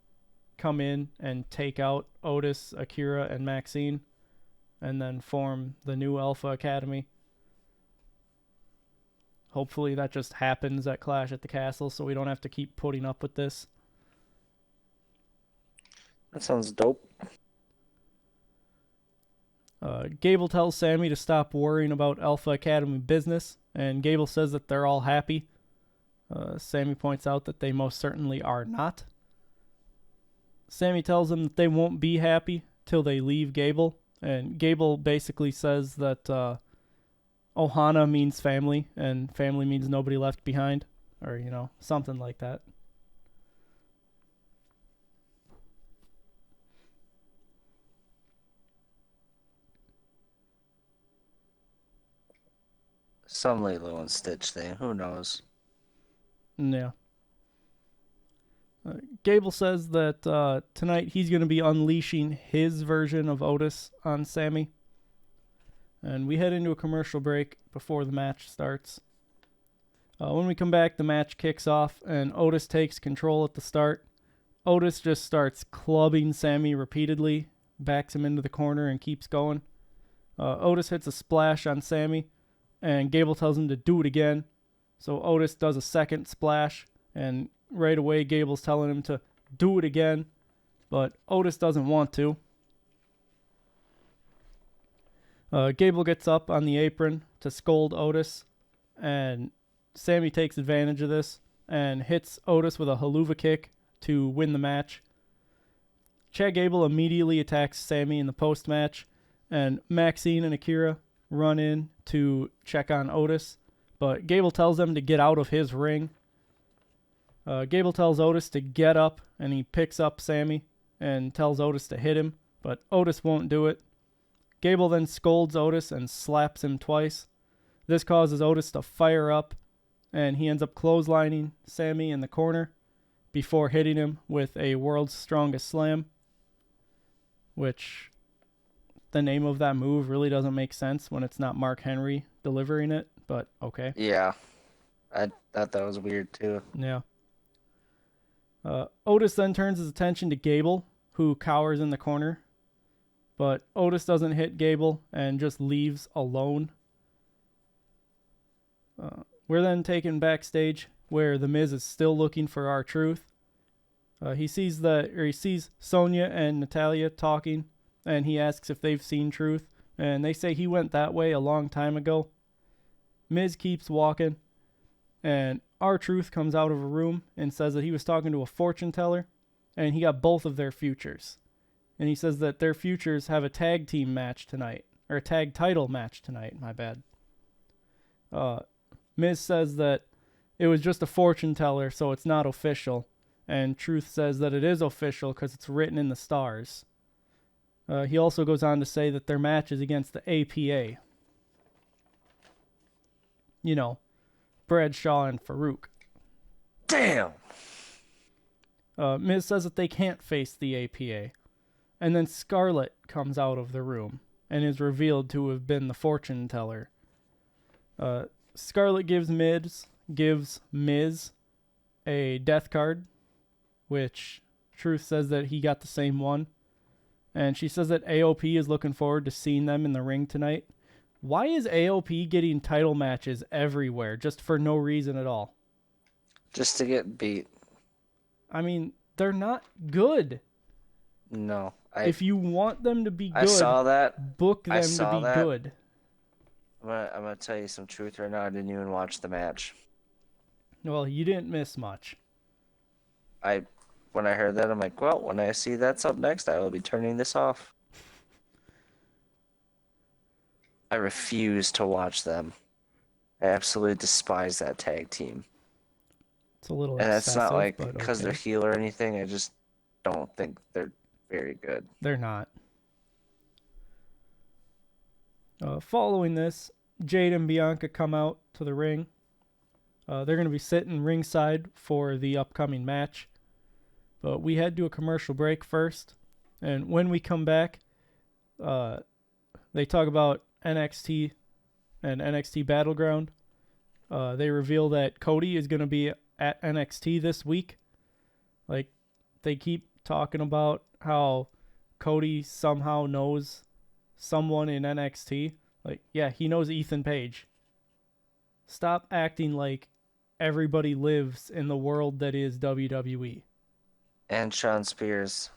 [SPEAKER 1] come in and take out Otis, Akira, and Maxine, and then form the new Alpha Academy. Hopefully that just happens at Clash at the Castle so we don't have to keep putting up with this.
[SPEAKER 2] That sounds dope.
[SPEAKER 1] Gable tells Sammy to stop worrying about Alpha Academy business, and Gable says that they're all happy. Sammy points out that they most certainly are not. Sammy tells them that they won't be happy till they leave Gable, and Gable basically says that Ohana means family, and family means nobody left behind, or, something like that.
[SPEAKER 2] Some Lilo and Stitch thing, who knows?
[SPEAKER 1] Yeah. Gable says that tonight he's going to be unleashing his version of Otis on Sammy. And we head into a commercial break before the match starts. When we come back, the match kicks off, and Otis takes control at the start. Otis just starts clubbing Sammy repeatedly, backs him into the corner, and keeps going. Otis hits a splash on Sammy, and Gable tells him to do it again. So Otis does a second splash, and right away Gable's telling him to do it again, but Otis doesn't want to. Gable gets up on the apron to scold Otis, and Sammy takes advantage of this and hits Otis with a haluva kick to win the match. Chad Gable immediately attacks Sammy in the post-match, and Maxine and Akira run in to check on Otis, but Gable tells them to get out of his ring. Gable tells Otis to get up, and he picks up Sammy and tells Otis to hit him, but Otis won't do it. Gable then scolds Otis and slaps him twice. This causes Otis to fire up, and he ends up clotheslining Sammy in the corner before hitting him with a World's Strongest Slam, which the name of that move really doesn't make sense when it's not Mark Henry delivering it, but okay.
[SPEAKER 2] Yeah, I thought that was weird too.
[SPEAKER 1] Yeah. Otis then turns his attention to Gable, who cowers in the corner, but Otis doesn't hit Gable and just leaves alone. We're then taken backstage where The Miz is still looking for R-Truth. He sees Sonya and Natalya talking, and he asks if they've seen Truth, and they say he went that way a long time ago. Miz keeps walking, and R-Truth comes out of a room and says that he was talking to a fortune teller, and he got both of their futures. And he says that their futures have a tag team match tonight, or a tag title match tonight, my bad. Miz says that it was just a fortune teller, so it's not official. And Truth says that it is official because it's written in the stars. He also goes on to say that their match is against the APA. You know, Bradshaw and Farouk.
[SPEAKER 2] Damn!
[SPEAKER 1] Miz says that they can't face the APA. And then Scarlett comes out of the room and is revealed to have been the fortune teller. Scarlett gives Miz a death card, which Truth says that he got the same one. And she says that AOP is looking forward to seeing them in the ring tonight. Why is AOP getting title matches everywhere just for no reason at all?
[SPEAKER 2] Just to get beat.
[SPEAKER 1] I mean, they're not good.
[SPEAKER 2] No.
[SPEAKER 1] If you want them to be good,
[SPEAKER 2] I saw that.
[SPEAKER 1] Book them to be good.
[SPEAKER 2] I'm gonna tell you some truth right now. I didn't even watch the match.
[SPEAKER 1] Well, you didn't miss much.
[SPEAKER 2] When I heard that, I'm like, well, when I see that's up next, I will be turning this off. I refuse to watch them. I absolutely despise that tag team.
[SPEAKER 1] It's a little
[SPEAKER 2] and
[SPEAKER 1] excessive,
[SPEAKER 2] that's not like
[SPEAKER 1] okay.
[SPEAKER 2] because they're heel or anything. I just don't think they're very good.
[SPEAKER 1] They're not. Following this, Jade and Bianca come out to the ring. They're going to be sitting ringside for the upcoming match. But we head to a commercial break first. And when we come back, they talk about NXT and NXT Battleground. They reveal that Cody is going to be at NXT this week. Like, they keep talking about how Cody somehow knows someone in NXT. Like, yeah, he knows Ethan Page. Stop acting like everybody lives in the world that is WWE.
[SPEAKER 2] And Shawn Spears.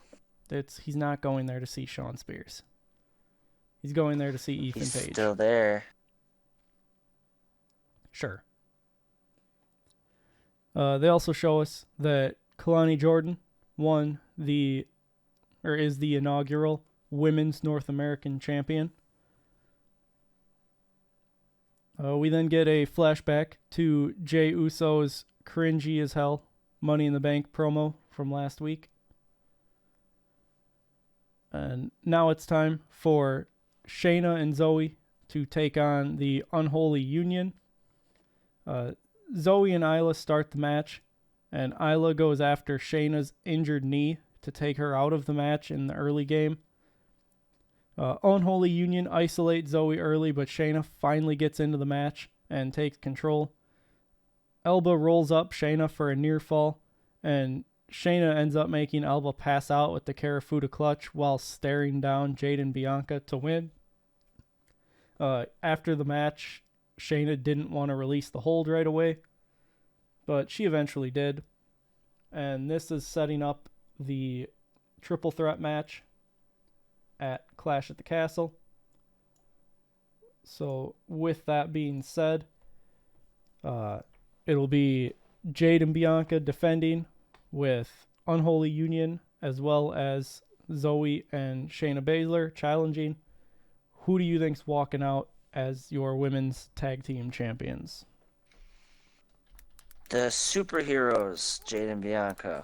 [SPEAKER 1] He's not going there to see Shawn Spears. He's going there to see Ethan Page.
[SPEAKER 2] He's still there.
[SPEAKER 1] Sure. They also show us that Kalani Jordan is the inaugural Women's North American Champion. We then get a flashback to Jey Uso's cringy as hell Money in the Bank promo from last week. And now it's time for Shayna and Zoe to take on the Unholy Union. Zoe and Isla start the match, and Isla goes after Shayna's injured knee to take her out of the match in the early game. Unholy Union isolate Zoe early, but Shayna finally gets into the match and takes control. Elba rolls up Shayna for a near fall, and Shayna ends up making Elba pass out with the Karafuda clutch while staring down Jade and Bianca to win. After the match, Shayna didn't want to release the hold right away, but she eventually did. And this is setting up the triple threat match at Clash at the Castle. So with that being said, it'll be Jade and Bianca defending with Unholy Union, as well as Zoe and Shayna Baszler challenging. Who do you think's walking out as your women's tag team champions?
[SPEAKER 2] The superheroes, Jade and Bianca.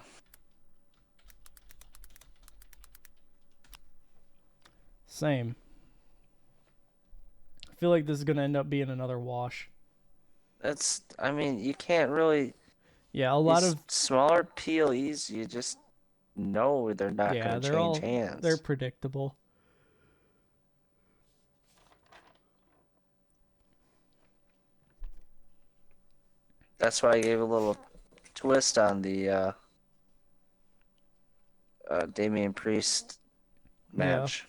[SPEAKER 1] Same. I feel like this is going to end up being another wash.
[SPEAKER 2] You can't really.
[SPEAKER 1] Yeah, a lot
[SPEAKER 2] These
[SPEAKER 1] of
[SPEAKER 2] smaller PLEs, you just know they're not going to change hands.
[SPEAKER 1] They're predictable.
[SPEAKER 2] That's why I gave a little twist on the Damian Priest match.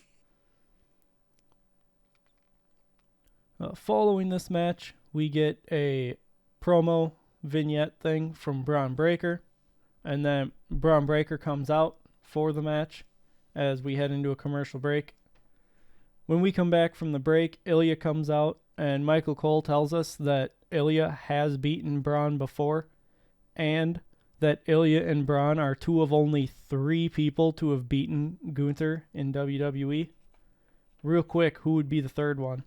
[SPEAKER 1] Yeah. Following this match, we get a promo vignette thing from Braun Breaker, and then Braun Breaker comes out for the match as we head into a commercial break. When we come back from the break, Ilya comes out, and Michael Cole tells us that Ilya has beaten Braun before, and that Ilya and Braun are two of only 3 people to have beaten Gunther in WWE. Real quick, who would be the third one?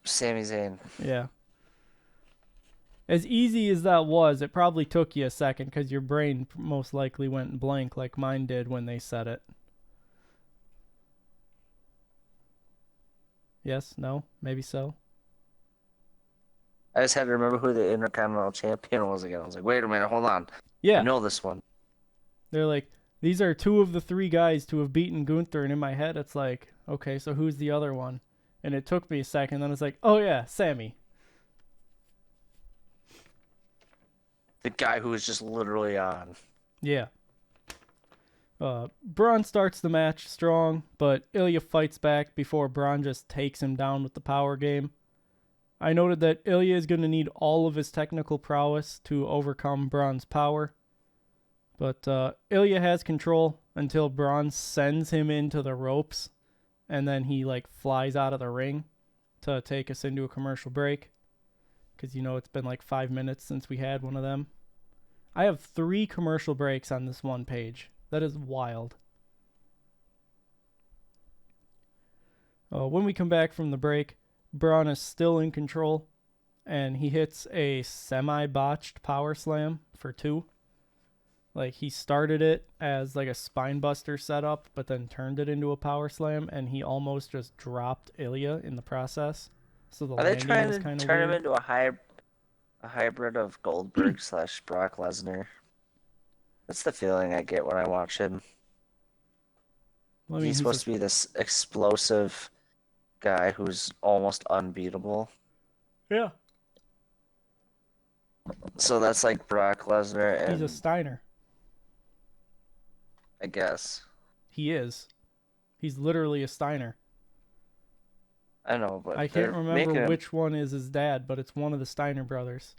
[SPEAKER 2] Sami Zayn.
[SPEAKER 1] Yeah. As easy as that was, it probably took you a second because your brain most likely went blank like mine did when they said it. Yes? No? Maybe so?
[SPEAKER 2] I just had to remember who the Intercontinental Champion was again. I was like, wait a minute, hold on.
[SPEAKER 1] Yeah.
[SPEAKER 2] I know this one.
[SPEAKER 1] They're like, these are 2 of the 3 guys to have beaten Gunther, and in my head it's like, okay, so who's the other one? And it took me a second, then it's like, oh yeah, Sammy.
[SPEAKER 2] The guy who was just literally on.
[SPEAKER 1] Yeah. Braun starts the match strong, but Ilya fights back before Braun just takes him down with the power game. I noted that Ilya is going to need all of his technical prowess to overcome Braun's power. But Ilya has control until Braun sends him into the ropes, and then he flies out of the ring to take us into a commercial break. Because it's been 5 minutes since we had one of them. I have 3 commercial breaks on this one page. That is wild. When we come back from the break, Braun is still in control, and he hits a semi-botched power slam for 2. He started it as a spine buster setup, but then turned it into a power slam, and he almost just dropped Ilya in the process. So
[SPEAKER 2] Are they trying to turn him into a hybrid of Goldberg / Brock Lesnar? That's the feeling I get when I watch him. He's supposed to be this explosive guy who's almost unbeatable.
[SPEAKER 1] Yeah.
[SPEAKER 2] So that's like Brock Lesnar and...
[SPEAKER 1] He's a Steiner.
[SPEAKER 2] I guess.
[SPEAKER 1] He is. He's literally a Steiner.
[SPEAKER 2] I know, but
[SPEAKER 1] I can't remember which one is his dad, but it's one of the Steiner brothers.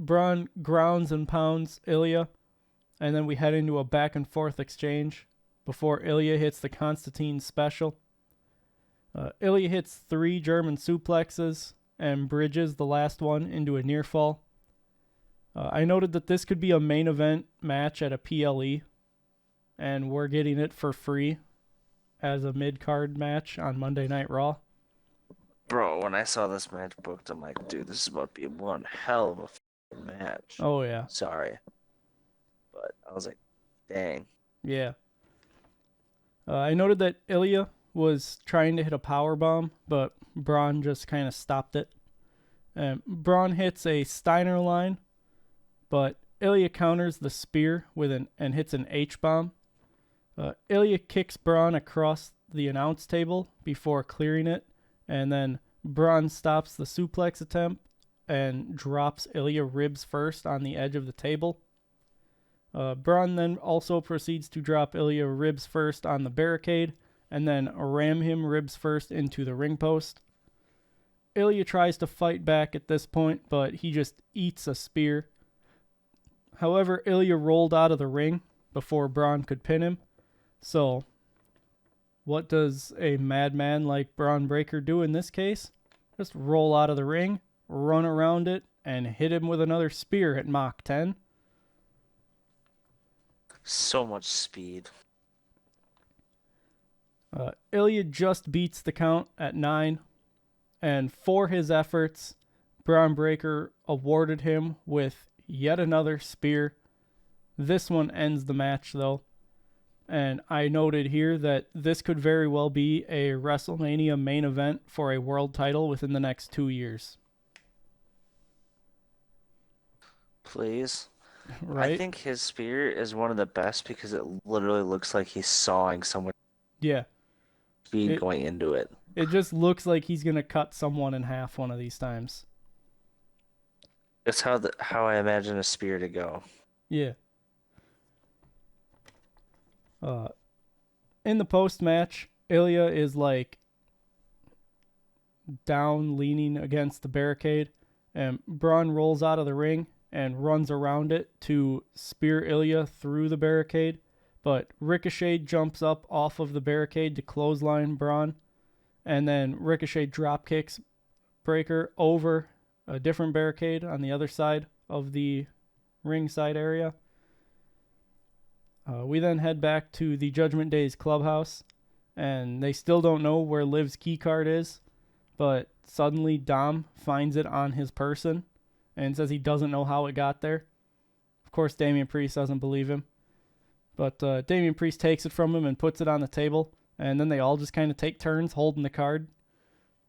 [SPEAKER 1] Braun grounds and pounds Ilya, and then we head into a back and forth exchange before Ilya hits the Constantine special. Ilya hits 3 German suplexes and bridges the last one into a near fall. I noted that this could be a main event match at a PLE, and we're getting it for free as a mid-card match on Monday Night Raw.
[SPEAKER 2] Bro, when I saw this match booked, I'm like, dude, this is about to be one hell of a match.
[SPEAKER 1] Oh, yeah.
[SPEAKER 2] Sorry. But I was like, dang.
[SPEAKER 1] Yeah. I noted that Ilya was trying to hit a power bomb, but Braun just kind of stopped it. Braun hits a Steiner line, but Ilya counters the spear and hits an H-bomb. Ilya kicks Braun across the announce table before clearing it, and then Braun stops the suplex attempt and drops Ilya ribs first on the edge of the table. Braun then also proceeds to drop Ilya ribs first on the barricade and then ram him ribs first into the ring post. Ilya tries to fight back at this point, but he just eats a spear. However, Ilya rolled out of the ring before Braun could pin him, so what does a madman like Braun Breaker do in this case? Just roll out of the ring, run around it, and hit him with another spear at Mach 10.
[SPEAKER 2] So much speed.
[SPEAKER 1] Ilya just beats the count at 9, and for his efforts, Braun Breaker awarded him with yet another spear. This one ends the match, though. And I noted here that this could very well be a WrestleMania main event for a world title within the next 2 years.
[SPEAKER 2] Please.
[SPEAKER 1] Right?
[SPEAKER 2] I think his spear is one of the best because it literally looks like he's sawing someone.
[SPEAKER 1] Yeah.
[SPEAKER 2] Speed going into it.
[SPEAKER 1] It just looks like he's going to cut someone in half one of these times.
[SPEAKER 2] That's how I imagine a spear to go.
[SPEAKER 1] Yeah. In the post-match, Ilya is like down, leaning against the barricade, and Braun rolls out of the ring and runs around it to spear Ilya through the barricade, but Ricochet jumps up off of the barricade to clothesline Braun, and then Ricochet dropkicks Breaker over a different barricade on the other side of the ringside area. We then head back to the Judgment Day's clubhouse, and they still don't know where Liv's keycard is, but suddenly Dom finds it on his person and says he doesn't know how it got there. Of course, Damian Priest doesn't believe him, but Damian Priest takes it from him and puts it on the table, and then they all just kind of take turns holding the card.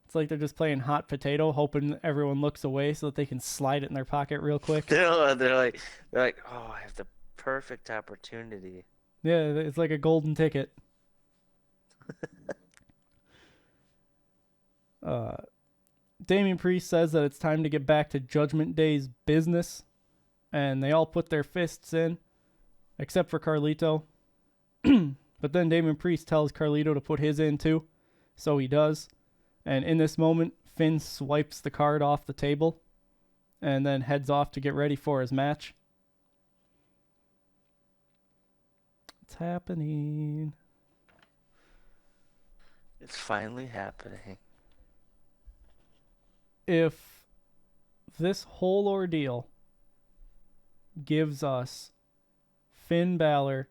[SPEAKER 1] It's like they're just playing hot potato, hoping everyone looks away so that they can slide it in their pocket real quick.
[SPEAKER 2] They're like, oh, I have the perfect opportunity.
[SPEAKER 1] Yeah, it's like a golden ticket. Damian Priest says that it's time to get back to Judgment Day's business, and they all put their fists in, except for Carlito. But then Damian Priest tells Carlito to put his in too, so he does. And in this moment, Finn swipes the card off the table and then heads off to get ready for his match. It's happening.
[SPEAKER 2] It's finally happening.
[SPEAKER 1] If this whole ordeal gives us Finn Balor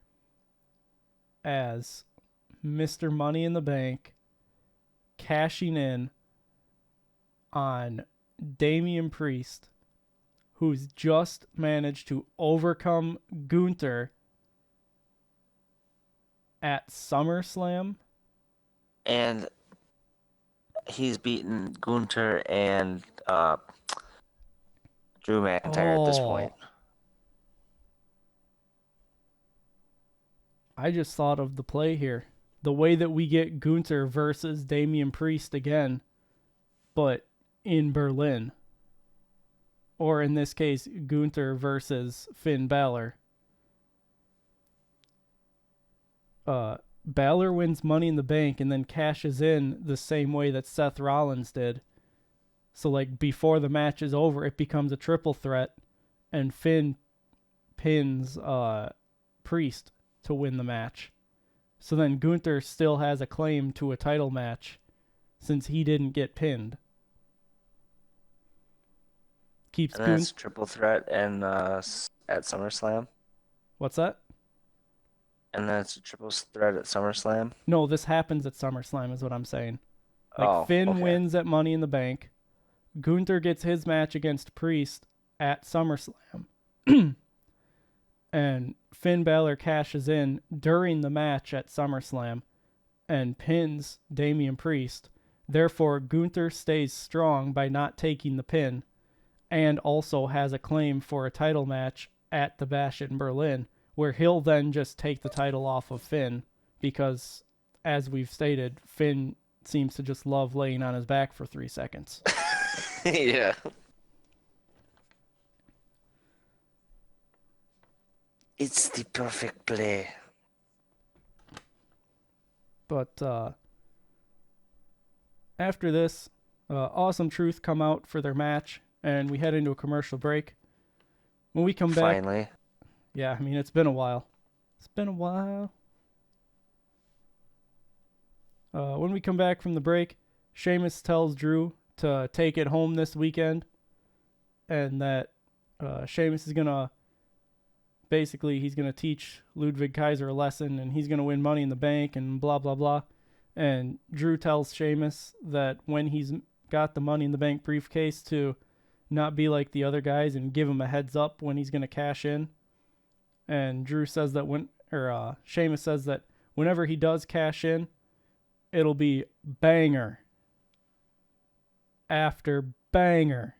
[SPEAKER 1] as Mr. Money in the Bank cashing in on Damian Priest, who's just managed to overcome Gunther at SummerSlam.
[SPEAKER 2] And he's beaten Gunther and Drew McIntyre at this point.
[SPEAKER 1] I just thought of the play here. The way that we get Gunther versus Damian Priest again, but in Berlin. Or in this case, Gunther versus Finn Balor. Balor wins Money in the Bank and then cashes in the same way that Seth Rollins did. So, like, before the match is over, it becomes a triple threat, and Finn pins Priest to win the match. So then Gunther still has a claim to a title match since he didn't get pinned. Keeps
[SPEAKER 2] and that's triple threat and at SummerSlam.
[SPEAKER 1] What's that?
[SPEAKER 2] And that's a triple threat at SummerSlam?
[SPEAKER 1] No, this happens at SummerSlam is what I'm saying. Like, Finn wins at Money in the Bank. Gunther gets his match against Priest at SummerSlam. And Finn Balor cashes in during the match at SummerSlam and pins Damian Priest. Therefore, Gunther stays strong by not taking the pin and also has a claim for a title match at the Bash in Berlin, where he'll then just take the title off of Finn because, as we've stated, Finn seems to just love laying on his back for 3 seconds.
[SPEAKER 2] Yeah. It's the perfect play.
[SPEAKER 1] But after this, Awesome Truth come out for their match, and we head into a commercial break. When we come back...
[SPEAKER 2] Finally.
[SPEAKER 1] Yeah, I mean, it's been a while. It's been a while. When we come back from the break, Sheamus tells Drew to take it home this weekend, and that Sheamus is gonna he's gonna teach Ludwig Kaiser a lesson, and he's gonna win Money in the Bank, and blah blah blah. And Drew tells Sheamus that when he's got the Money in the Bank briefcase to not be like the other guys and give him a heads up when he's gonna cash in. And Drew says that Sheamus says that whenever he does cash in, it'll be banger after banger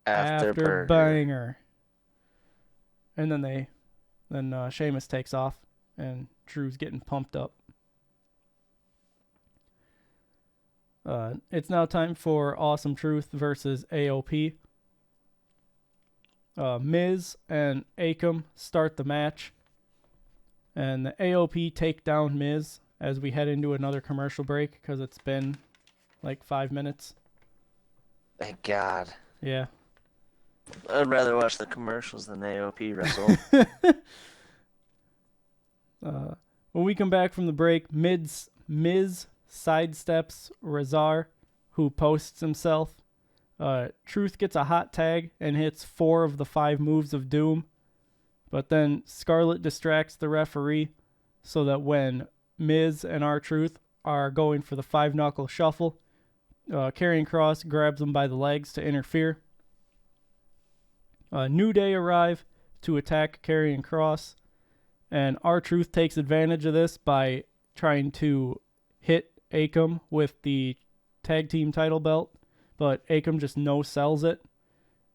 [SPEAKER 1] after banger. And then Sheamus takes off, and Drew's getting pumped up. It's now time for Awesome Truth versus AOP. Miz and Akam start the match, and the AOP take down Miz as we head into another commercial break because it's been like 5 minutes.
[SPEAKER 2] Thank God.
[SPEAKER 1] Yeah.
[SPEAKER 2] I'd rather watch the commercials than AOP wrestle.
[SPEAKER 1] When we come back from the break, Miz sidesteps Razar, who posts himself. Truth gets a hot tag and hits 4 of the 5 moves of Doom. But then Scarlett distracts the referee so that when Miz and R-Truth are going for the 5-knuckle shuffle, Karrion Kross grabs them by the legs to interfere. New Day arrive to attack Karrion Kross, and R-Truth takes advantage of this by trying to hit Akam with the tag team title belt, but Akam just no-sells it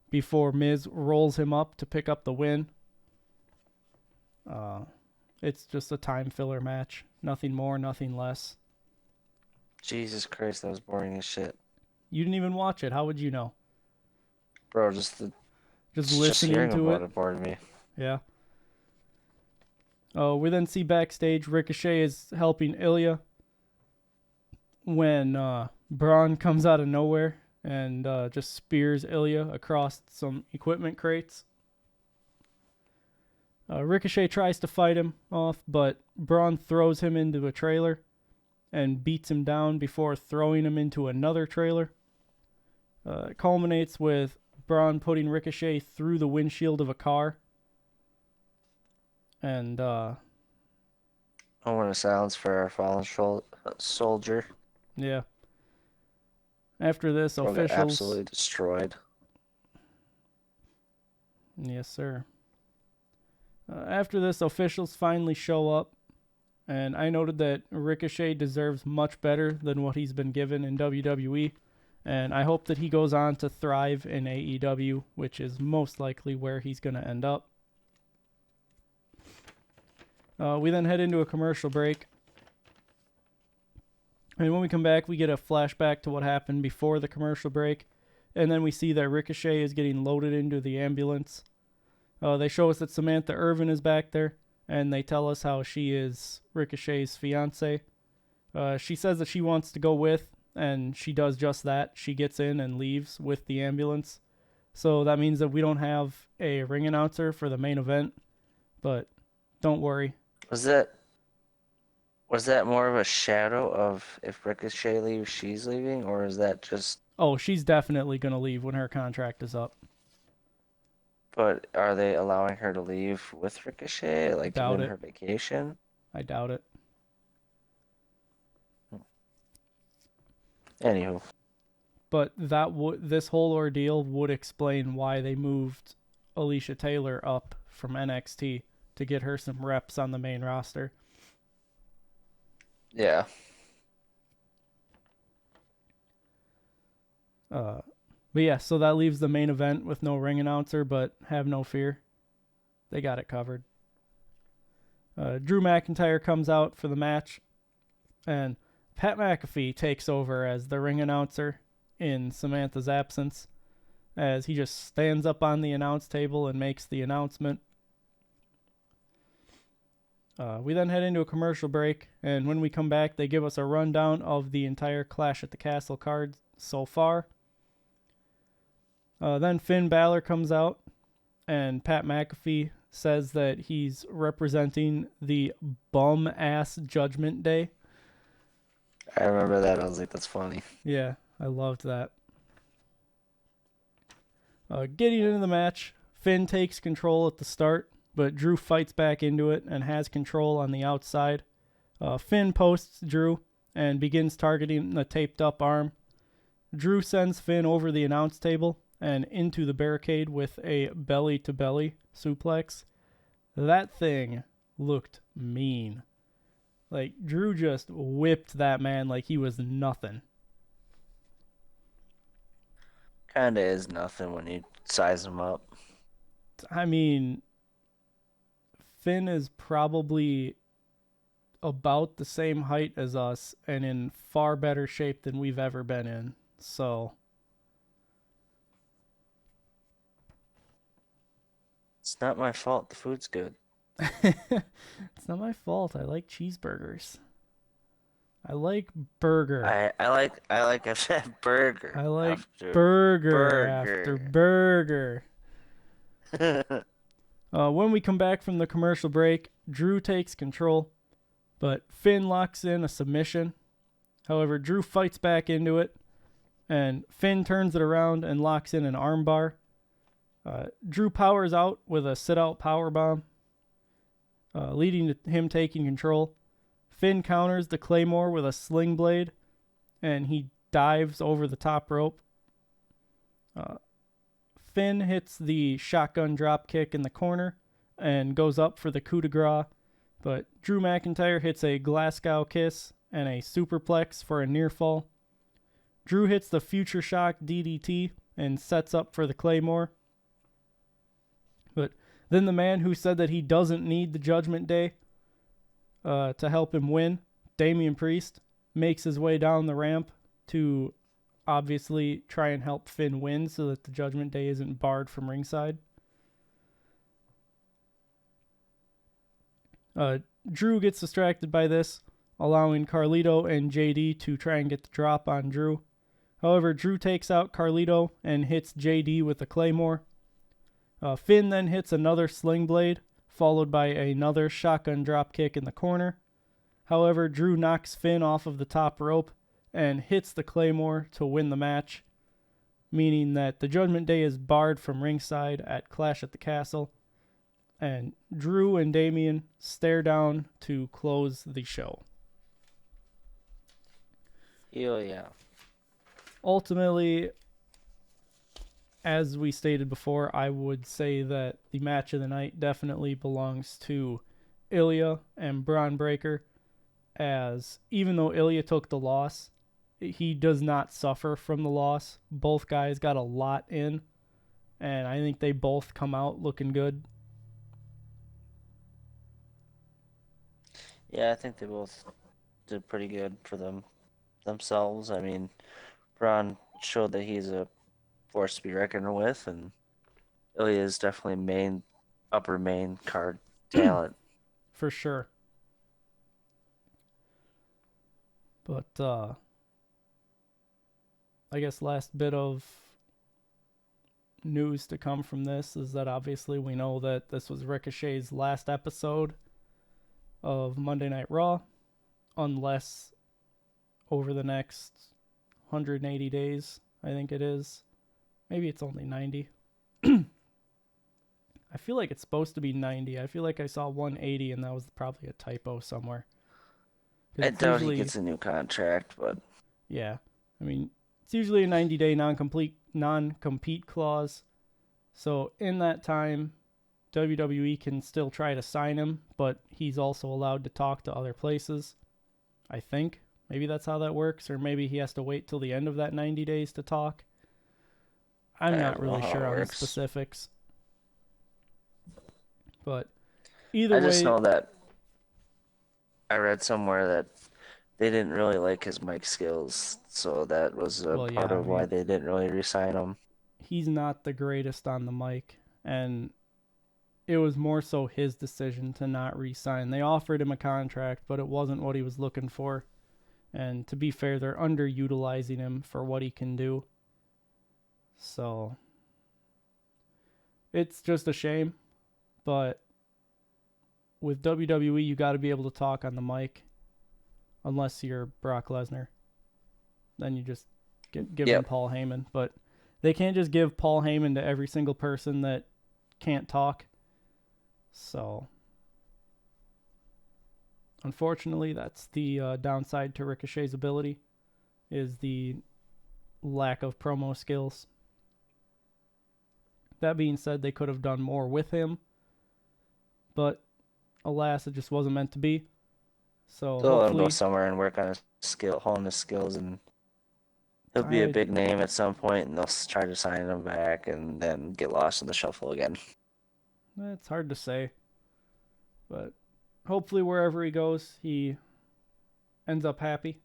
[SPEAKER 1] before Miz rolls him up to pick up the win. It's just a time filler match. Nothing more, nothing less.
[SPEAKER 2] Jesus Christ, that was boring as shit.
[SPEAKER 1] You didn't even watch it. How would you know?
[SPEAKER 2] Bro, just
[SPEAKER 1] listening to it
[SPEAKER 2] bored me.
[SPEAKER 1] Yeah. We then see backstage Ricochet is helping Ilya when Braun comes out of nowhere and just spears Ilya across some equipment crates. Ricochet tries to fight him off, but Braun throws him into a trailer and beats him down before throwing him into another trailer. It culminates with Braun putting Ricochet through the windshield of a car. And I
[SPEAKER 2] want a silence for our fallen soldier.
[SPEAKER 1] Yeah. After this, officials
[SPEAKER 2] absolutely destroyed.
[SPEAKER 1] Yes, sir. After this, officials finally show up, and I noted that Ricochet deserves much better than what he's been given in WWE, and I hope that he goes on to thrive in AEW, which is most likely where he's going to end up. We then head into a commercial break, and when we come back, we get a flashback to what happened before the commercial break, and then we see that Ricochet is getting loaded into the ambulance. They show us that Samantha Irvin is back there, and they tell us how she is Ricochet's fiance. She says that she wants to go with, and she does just that. She gets in and leaves with the ambulance. So that means that we don't have a ring announcer for the main event, but don't worry.
[SPEAKER 2] Was that more of a shadow of if Ricochet leaves, she's leaving, or is that just...
[SPEAKER 1] Oh, she's definitely going to leave when her contract is up.
[SPEAKER 2] But are they allowing her to leave with Ricochet, like in her vacation?
[SPEAKER 1] I doubt it.
[SPEAKER 2] Anywho.
[SPEAKER 1] But this whole ordeal would explain why they moved Alicia Taylor up from NXT to get her some reps on the main roster.
[SPEAKER 2] Yeah.
[SPEAKER 1] But yeah, so that leaves the main event with no ring announcer, but have no fear. They got it covered. Drew McIntyre comes out for the match, and Pat McAfee takes over as the ring announcer in Samantha's absence, as he just stands up on the announce table and makes the announcement. We then head into a commercial break, and when we come back, they give us a rundown of the entire Clash at the Castle card so far. Then Finn Balor comes out, and Pat McAfee says that he's representing the bum-ass Judgment Day.
[SPEAKER 2] I remember that. I was like, that's funny.
[SPEAKER 1] Yeah, I loved that. Getting into the match, Finn takes control at the start, but Drew fights back into it and has control on the outside. Finn posts Drew and begins targeting the taped up arm. Drew sends Finn over the announce table and into the barricade with a belly to belly suplex. That thing looked mean. Like, Drew just whipped that man like he was nothing.
[SPEAKER 2] Kinda is nothing when you size him up.
[SPEAKER 1] I mean, Finn is probably about the same height as us and in far better shape than we've ever been in. So,
[SPEAKER 2] It's not my fault. The food's good.
[SPEAKER 1] it's not my fault. I like cheeseburgers. I like burger.
[SPEAKER 2] I like a fat burger
[SPEAKER 1] I like
[SPEAKER 2] after
[SPEAKER 1] burger after
[SPEAKER 2] burger.
[SPEAKER 1] burger. When we come back from the commercial break, Drew takes control, but Finn locks in a submission. However, Drew fights back into it, and Finn turns it around and locks in an armbar. Drew powers out with a sit-out powerbomb, leading to him taking control. Finn counters the Claymore with a sling blade, and he dives over the top rope. Finn hits the shotgun drop kick in the corner and goes up for the coup de grace, but Drew McIntyre hits a Glasgow kiss and a superplex for a near fall. Drew hits the Future Shock DDT and sets up for the Claymore. But then the man who said that he doesn't need the Judgment Day to help him win, Damian Priest, makes his way down the ramp to obviously try and help Finn win so that the Judgment Day isn't barred from ringside. Drew gets distracted by this, allowing Carlito and JD to try and get the drop on Drew. However, Drew takes out Carlito and hits JD with the Claymore. Finn then hits another sling blade, followed by another shotgun drop kick in the corner. However, Drew knocks Finn off of the top rope and hits the Claymore to win the match, meaning that the Judgment Day is barred from ringside at Clash at the Castle, and Drew and Damian stare down to close the show.
[SPEAKER 2] Yeah.
[SPEAKER 1] Ultimately, as we stated before, I would say that the match of the night definitely belongs to Ilya and Braun Breaker, as even though Ilya took the loss, he does not suffer from the loss. Both guys got a lot in, and I think they both come out looking good.
[SPEAKER 2] Yeah, I think they both did pretty good for themselves. I mean, Braun showed that he's a force to be reckoned with, and Ilya is definitely upper main card talent.
[SPEAKER 1] For sure. But I guess last bit of news to come from this is that obviously we know that this was Ricochet's last episode of Monday Night Raw, unless over the next 180 days, I think it is. Maybe it's only 90. I feel like it's supposed to be 90. I feel like I saw 180 and that was probably a typo somewhere.
[SPEAKER 2] I doubt he gets a new contract, but
[SPEAKER 1] yeah. I mean, it's usually a 90-day non-compete clause. So in that time, WWE can still try to sign him, but he's also allowed to talk to other places, I think. Maybe that's how that works, or maybe he has to wait till the end of that 90 days to talk. I'm not really sure on the specifics. But either way...
[SPEAKER 2] I just know that I read somewhere that they didn't really like his mic skills, so that was part of why they didn't really re-sign him.
[SPEAKER 1] He's not the greatest on the mic, and it was more so his decision to not re-sign. They offered him a contract, but it wasn't what he was looking for. And to be fair, they're underutilizing him for what he can do. So it's just a shame. But with WWE, you got to be able to talk on the mic. unless you're Brock Lesnar. Then you just give
[SPEAKER 2] Yep.
[SPEAKER 1] him Paul Heyman. But they can't just give Paul Heyman to every single person that can't talk. So, unfortunately, that's the downside to Ricochet's ability, is the lack of promo skills. That being said, they could have done more with him, but alas, it just wasn't meant to be. So
[SPEAKER 2] They'll let him go
[SPEAKER 1] hopefully,
[SPEAKER 2] somewhere and work on his hone his skills, and he'll be a big name at some point, and they'll try to sign him back, and then get lost in the shuffle again.
[SPEAKER 1] it's hard to say, but hopefully wherever he goes, he ends up happy.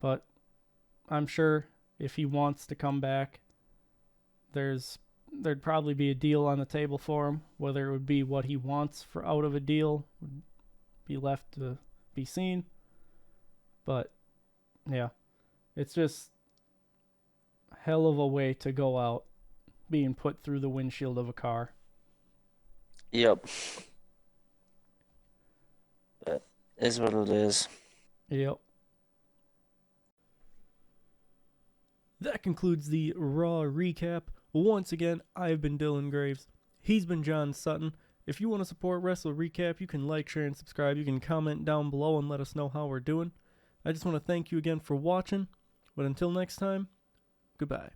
[SPEAKER 1] But I'm sure if he wants to come back, there'd probably be a deal on the table for him. Whether it would be what he wants for out of a deal would be left to be seen. But yeah, it's just a hell of a way to go out being put through the windshield of a car.
[SPEAKER 2] Yep. But is what it is.
[SPEAKER 1] Yep. That concludes the Raw recap. Once again, I've been Dylan Graves. He's been John Sutton. If you want to support WrestleRecap, you can like, share, and subscribe. You can comment down below and let us know how we're doing. I just want to thank you again for watching. But until next time, goodbye.